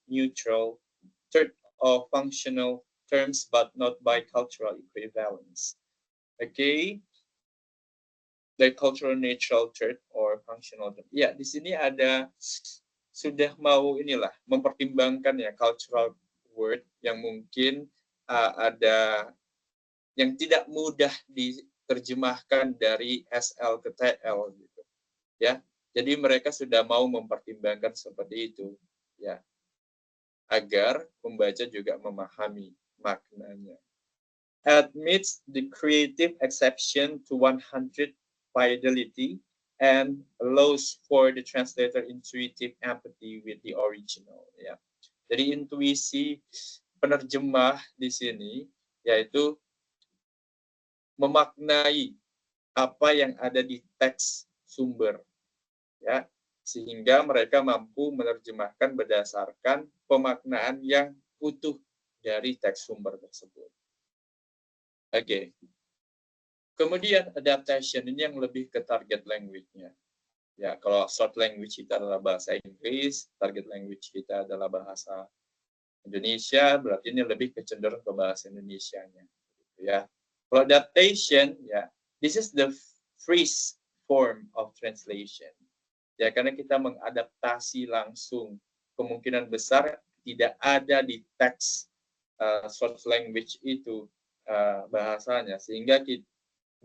neutral, third or functional terms, but not by cultural equivalence. Okay, the cultural neutral term or functional term. Ya, di sini ada sudah mau inilah mempertimbangkan ya cultural word yang mungkin ada yang tidak mudah diterjemahkan dari SL ke TL gitu. Ya. Jadi mereka sudah mau mempertimbangkan seperti itu, ya, agar pembaca juga memahami maknanya. Admits the creative exception to 100 fidelity and allows for the translator intuitive empathy with the original. Ya, jadi intuisi penerjemah di sini yaitu memaknai apa yang ada di teks sumber. Ya, sehingga mereka mampu menerjemahkan berdasarkan pemaknaan yang utuh dari teks sumber tersebut. Oke. Kemudian adaptation ini yang lebih ke target language-nya. Ya, kalau short language kita adalah bahasa Inggris, target language kita adalah bahasa Indonesia, berarti ini lebih kecenderung ke bahasa Indonesianya. Ya. Kalau adaptation, ya, this is the freeze form of translation. Ya, karena kita mengadaptasi langsung, kemungkinan besar tidak ada di teks short language itu bahasanya, sehingga kita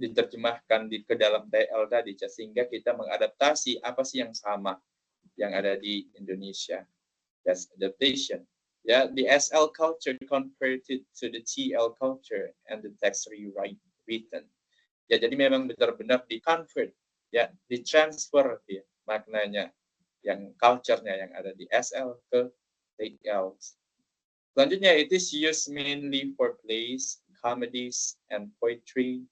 diterjemahkan ke dalam TL tadi, sehingga kita mengadaptasi apa sih yang sama yang ada di Indonesia. That's adaptation. Ya, the SL culture converted to the TL culture and the text rewritten. Ya, jadi memang benar-benar di-convert, ya, di-transfer ya, maknanya, yang culture-nya yang ada di SL ke TL. Selanjutnya, it is used mainly for plays, comedies, and poetry,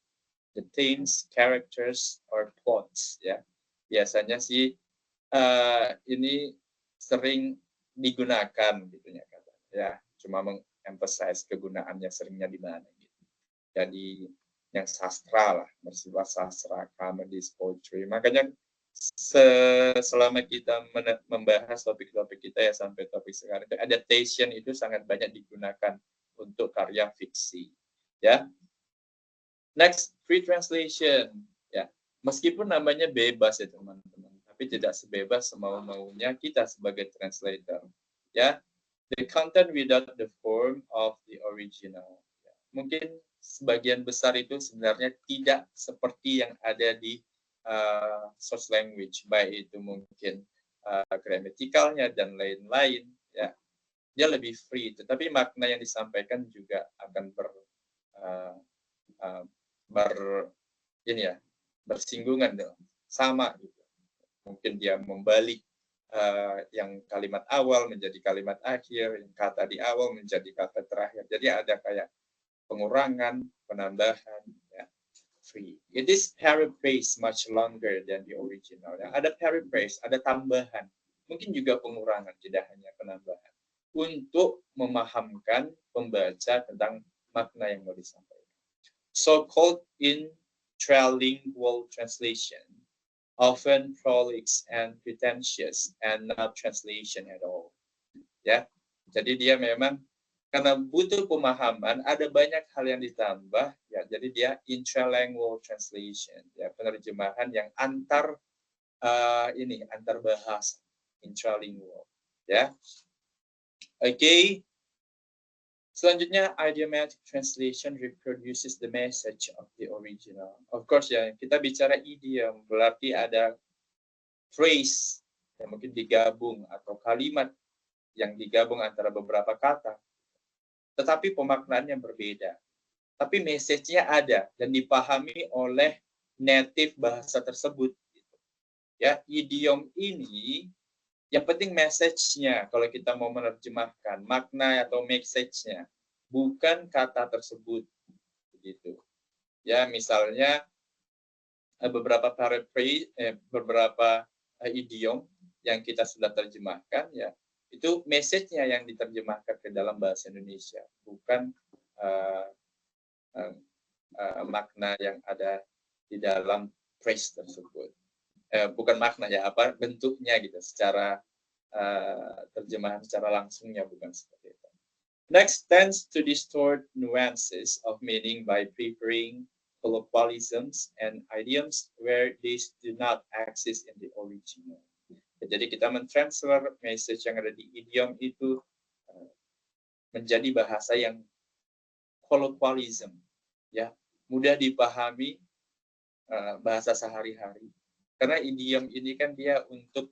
the themes, characters, or plots. Ya, biasanya sih ini sering digunakan, gitu ya, ya, cuma mengemphasize kegunaannya seringnya di mana. Gitu. Jadi yang sastra lah, bersifat sastra, comedies, poetry. Makanya selama kita membahas topik-topik kita ya sampai topik sekarang, adaptation itu sangat banyak digunakan untuk karya fiksi. Ya. Next, free translation. Ya, meskipun namanya bebas ya teman-teman, tapi tidak sebebas semau-maunya kita sebagai translator. Ya, the content without the form of the original. Ya, mungkin sebagian besar itu sebenarnya tidak seperti yang ada di source language, baik itu mungkin gramatikalnya dan lain-lain. Ya, dia lebih free, tetapi makna yang disampaikan juga akan bersinggungan dong, sama gitu. Mungkin dia membalik yang kalimat awal menjadi kalimat akhir, yang kata di awal menjadi kata terakhir. Jadi ada kayak pengurangan, penambahan, ya. Free. It is paraphrase much longer than the original. Ya. Ada paraphrase, ada tambahan, mungkin juga pengurangan, tidak hanya penambahan, untuk memahamkan pembaca tentang makna yang mau disampaikan. So-called intralingual translation, often prolix and pretentious, and not translation at all. Ya, jadi dia memang karena butuh pemahaman, ada banyak hal yang ditambah, ya. Jadi dia intralingual translation, ya, penerjemahan yang antar bahasa, intralingual, ya. Oke. Selanjutnya, idiomatic translation reproduces the message of the original. Of course, ya, kita bicara idiom, berarti ada phrase yang mungkin digabung atau kalimat yang digabung antara beberapa kata, tetapi pemaknaannya berbeda. Tapi message-nya ada dan dipahami oleh native bahasa tersebut. Ya, idiom ini yang penting message-nya kalau kita mau menerjemahkan, makna atau message-nya, bukan kata tersebut. Begitu. Ya, misalnya beberapa paraphrase, beberapa idiom yang kita sudah terjemahkan, ya, itu message-nya yang diterjemahkan ke dalam bahasa Indonesia, bukan makna yang ada di dalam phrase tersebut. Bukan makna, ya, apa bentuknya gitu, secara terjemahan secara langsungnya bukan seperti itu. Next, tends to distort nuances of meaning by preferring colloquialisms and idioms where these do not exist in the original. Jadi kita mentransfer message yang ada di idiom itu menjadi bahasa yang colloquialism, ya, mudah dipahami, bahasa sehari-hari. Karena idiom ini kan dia untuk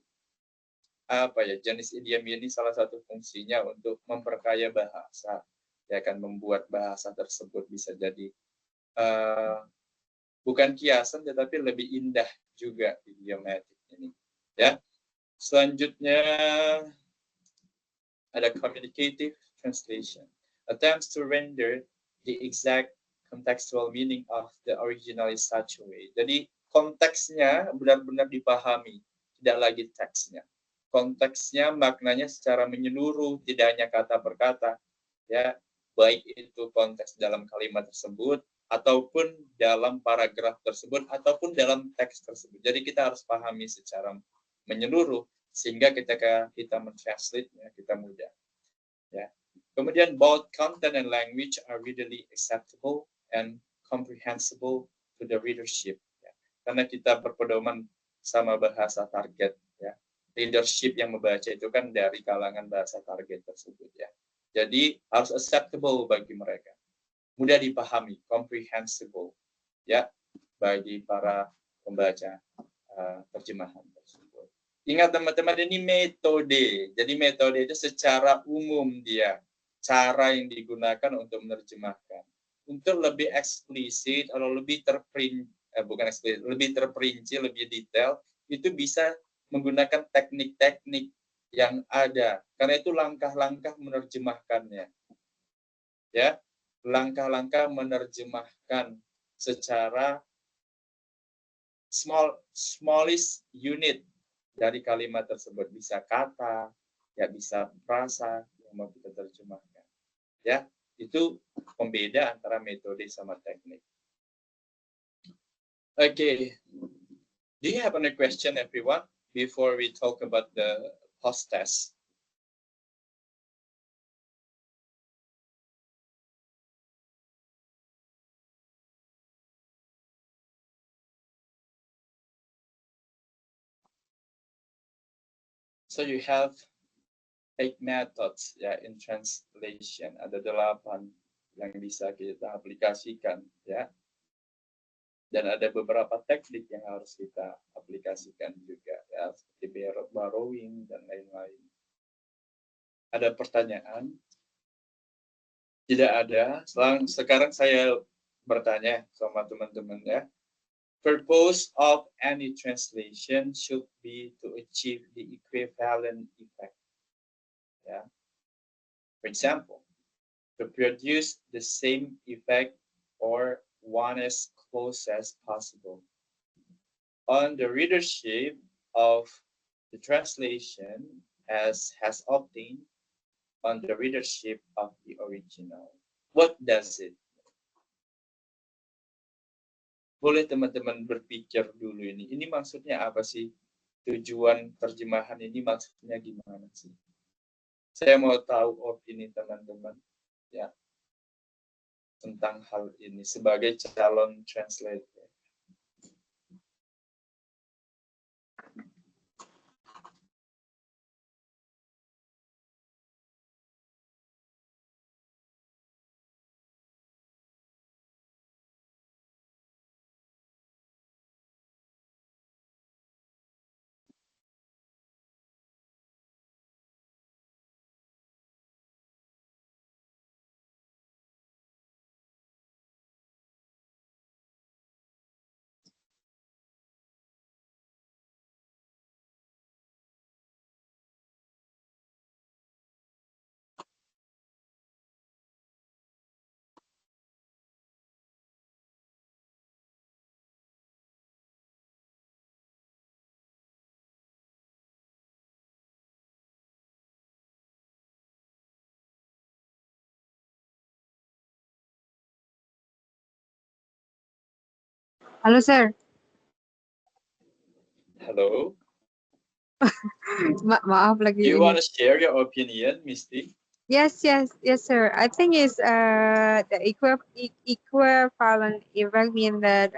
jenis idiom ini salah satu fungsinya untuk memperkaya bahasa, ya, akan membuat bahasa tersebut bisa jadi bukan kiasan tetapi lebih indah juga idiomatic ini, ya. Selanjutnya ada communicative translation, attempts to render the exact contextual meaning of the original in such a way. Jadi konteksnya benar-benar dipahami, tidak lagi teksnya. Konteksnya, maknanya secara menyeluruh, tidak hanya kata per kata, ya, baik itu konteks dalam kalimat tersebut ataupun dalam paragraf tersebut ataupun dalam teks tersebut. Jadi kita harus pahami secara menyeluruh sehingga ketika kita mentranslate, ya, kita mudah, ya. Kemudian both content and language are readily acceptable and comprehensible to the readership, ya. Karena kita berpedoman sama bahasa target, ya. Leadership yang membaca itu kan dari kalangan bahasa target tersebut, ya. Jadi harus acceptable bagi mereka, mudah dipahami, comprehensible, ya, bagi para pembaca terjemahan tersebut. Ingat teman-teman, ini metode. Jadi metode itu secara umum dia cara yang digunakan untuk menerjemahkan. Untuk lebih eksplisit atau lebih lebih terperinci, lebih detail, itu bisa menggunakan teknik-teknik yang ada. Karena itu langkah-langkah menerjemahkannya. Ya, langkah-langkah menerjemahkan secara smallest unit dari kalimat tersebut. Bisa kata, ya, bisa frasa yang mau kita terjemahkan. Ya, itu pembeda antara metode sama teknik. Okay. Do you have any question, everyone? Before we talk about the post-test. So you have 8 methods, ya, in translation. Ada 8 yang bisa kita aplikasikan, ya. Dan ada beberapa teknik yang harus kita aplikasikan juga, ya, seperti borrowing dan lain-lain. Ada pertanyaan? Tidak ada. Sekarang saya bertanya sama teman-teman, ya. Purpose of any translation should be to achieve the equivalent effect. Yeah. For example, to produce the same effect or one as close as possible on the readership of the translation as has obtained on the readership of the original. What does it? Boleh teman-teman berpikir dulu ini. Ini maksudnya apa sih? Tujuan terjemahan ini maksudnya gimana sih? Saya mau tahu opini teman-teman. ya tentang hal ini sebagai calon translator. Halo, Sir. Halo. Maaf lagi You ini. want to share your opinion, Misty? Yes, sir. I think it's the equivalent effect mean that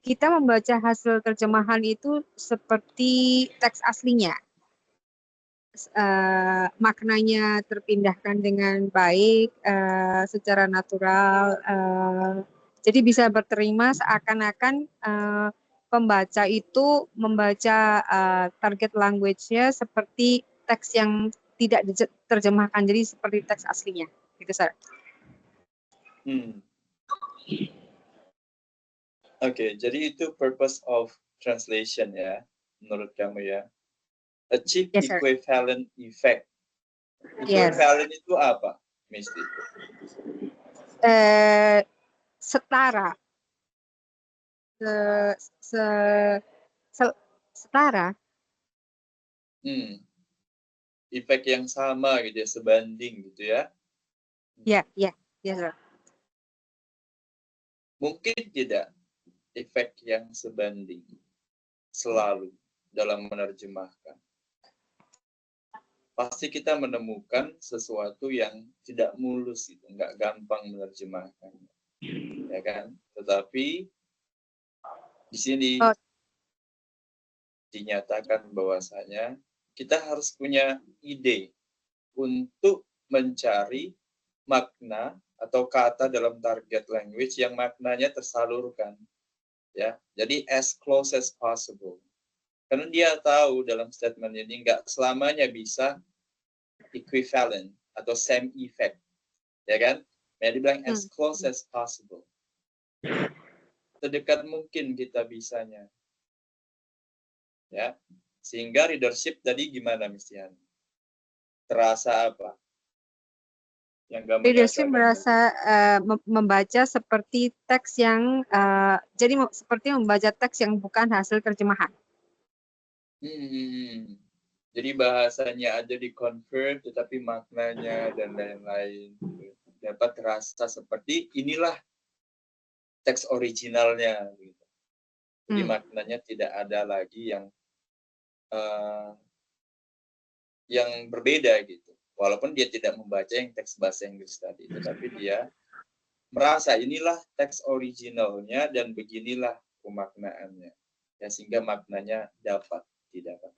kita membaca hasil terjemahan itu seperti teks aslinya. Maknanya terpindahkan dengan baik, secara natural, jadi bisa berterima seakan-akan pembaca itu membaca target language-nya seperti teks yang tidak diterjemahkan, jadi seperti teks aslinya, gitu, Sir. Oke, jadi itu purpose of translation ya, menurut kamu ya. Achieve Yes, sir. equivalent effect. Yes. Equivalent itu apa, Misty? Setara. Setara. Efek yang sama gitu ya, sebanding gitu ya. Ya, sir. Mungkin tidak efek yang sebanding selalu dalam menerjemahkan. Pasti kita menemukan sesuatu yang tidak mulus gitu, nggak gampang menerjemahkan, ya kan? Tetapi di sini dinyatakan bahwasanya kita harus punya ide untuk mencari makna atau kata dalam target language yang maknanya tersalurkan, ya. Jadi as close as possible. Karena dia tahu dalam statement ini nggak selamanya bisa equivalent atau same effect, ya kan? Nah, dibilang as close as possible. Sedekat mungkin kita bisanya. Ya. Sehingga readership tadi gimana Mistian? Terasa apa? Yang kamu Readership rasakan? merasa membaca seperti teks yang jadi seperti membaca teks yang bukan hasil terjemahan. Jadi bahasanya aja di-convert, tetapi maknanya dan lain-lain dapat terasa seperti inilah teks originalnya. Gitu. Jadi maknanya tidak ada lagi yang berbeda gitu. Walaupun dia tidak membaca yang teks bahasa Inggris tadi, tetapi dia merasa inilah teks originalnya dan beginilah pemaknaannya. Ya, sehingga maknanya dapat didapat.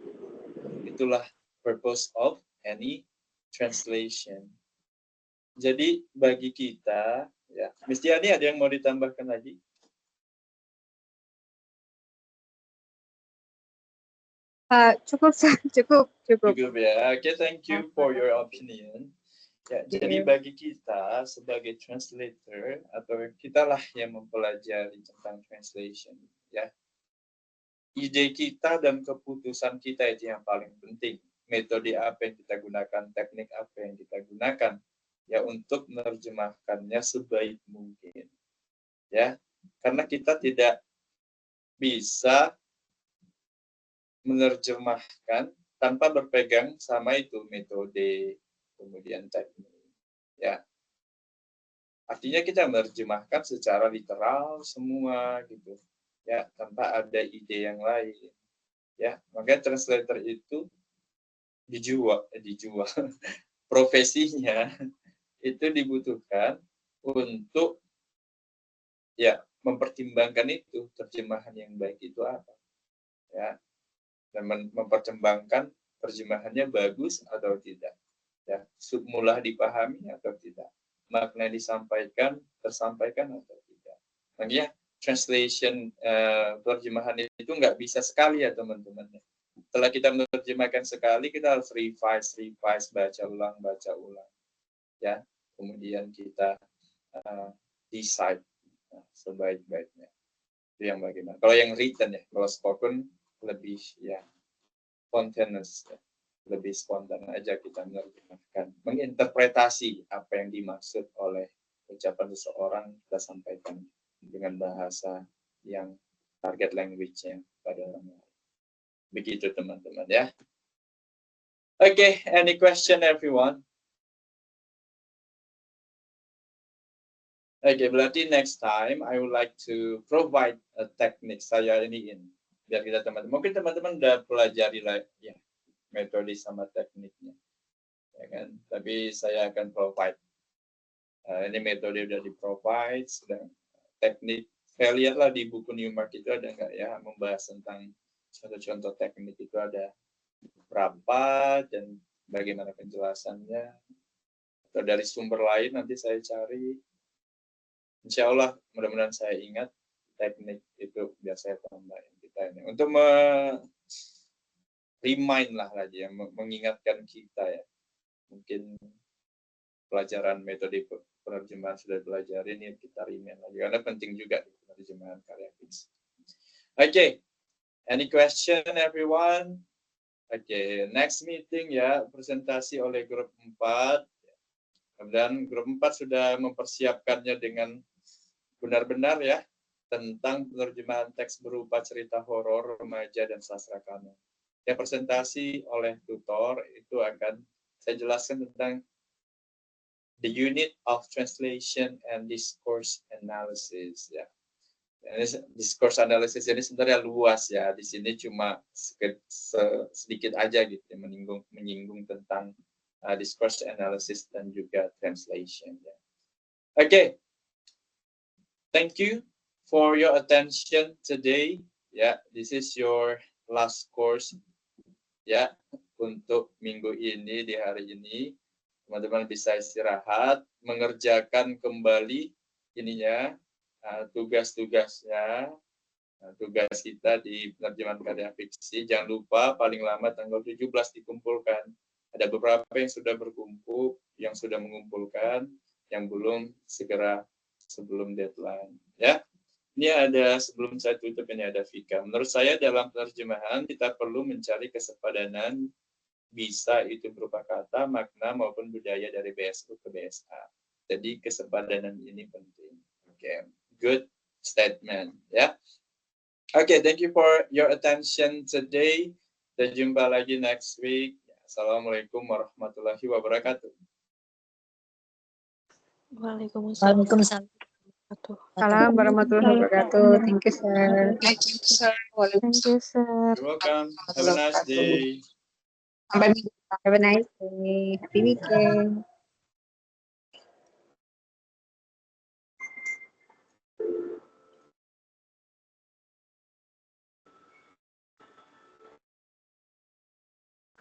Itulah purpose of any translation. Jadi bagi kita, ya, Mistiani ada yang mau ditambahkan lagi? Cukup ya. Oke, thank you for your opinion. Ya, jadi bagi kita sebagai translator atau kitalah yang mempelajari tentang translation, ya. Ide kita dan keputusan kita itu yang paling penting. Metode apa yang kita gunakan, teknik apa yang kita gunakan, ya untuk menerjemahkannya sebaik mungkin. Ya, karena kita tidak bisa menerjemahkan tanpa berpegang sama itu metode, kemudian teknik. Ya, artinya kita menerjemahkan secara literal semua gitu. Ya, tanpa ada ide yang lain. Ya, makanya translator itu dijual profesinya itu dibutuhkan untuk ya mempertimbangkan itu terjemahan yang baik itu apa, ya, dan mempertimbangkan terjemahannya bagus atau tidak, ya, mudah dipahami atau tidak, makna yang disampaikan tersampaikan atau tidak. Makanya translation terjemahan itu nggak bisa sekali ya teman-teman. Setelah kita menerjemahkan sekali, kita harus revise, baca ulang, ya. Kemudian kita decide sebaik-baiknya. Itu yang bagaimana. Kalau yang written ya, kalau spoken lebih ya spontaneous, ya. Lebih spontan aja kita menerjemahkan, menginterpretasi apa yang dimaksud oleh ucapan seseorang, kita sampaikan dengan bahasa yang target language-nya pada orang lain. Begitu teman-teman ya. Okay, any question everyone? Okay, berarti next time I would like to provide a technique saya iniin biar kita teman-teman. Mungkin teman-teman udah pelajari lah ya metode sama tekniknya, ya kan? Tapi saya akan provide. Ini metode udah di-provide, sedang teknik. Saya lihatlah di buku Newmark itu ada nggak ya membahas tentang contoh-contoh teknik itu ada berapa dan bagaimana penjelasannya. Atau dari sumber lain nanti saya cari. Insya Allah mudah-mudahan saya ingat teknik itu biar saya tambahin kita ini untuk remind lah lagi ya, mengingatkan kita ya. Mungkin pelajaran metode penerjemahan sudah belajar ini kita remind lagi karena penting juga di penerjemahan karya fiksi. Okay, any question everyone? Okay, next meeting ya presentasi oleh grup 4. Dan grup 4 sudah mempersiapkannya dengan benar-benar ya tentang penerjemahan teks berupa cerita horor, remaja, dan sastra kanon. Ya, presentasi oleh tutor itu akan saya jelaskan tentang the unit of translation and discourse analysis. Ya, discourse analysis ini sebenarnya luas ya. Di sini cuma sedikit aja gitu, menyinggung tentang discourse analysis dan juga translation. Ya. Okay. Thank you for your attention today. Ya, this is your last course. Ya, untuk minggu ini di hari ini teman-teman bisa istirahat, mengerjakan kembali ininya tugas-tugasnya, tugas kita di penerjemahan karya fiksi. Jangan lupa paling lama tanggal 17 dikumpulkan. Ada beberapa yang sudah berkumpul, yang sudah mengumpulkan, yang belum segera sebelum deadline. Ya, ini ada sebelum saya tutup ini ada Vika. Menurut saya dalam penerjemahan kita perlu mencari kesepadanan, bisa itu berupa kata, makna maupun budaya dari BSU ke BSA. Jadi kesepadanan ini penting. Oke, good statement. Ya, oke, thank you for your attention today. Kita jumpa lagi next week. Assalamualaikum warahmatullahi wabarakatuh. Waalaikumsalam. Salam warahmatullahi wabarakatuh. Thank you, sir. Thank you, sir. You're welcome. Have a nice day. Sampai minggu depan. Have a nice day. Happy weekend.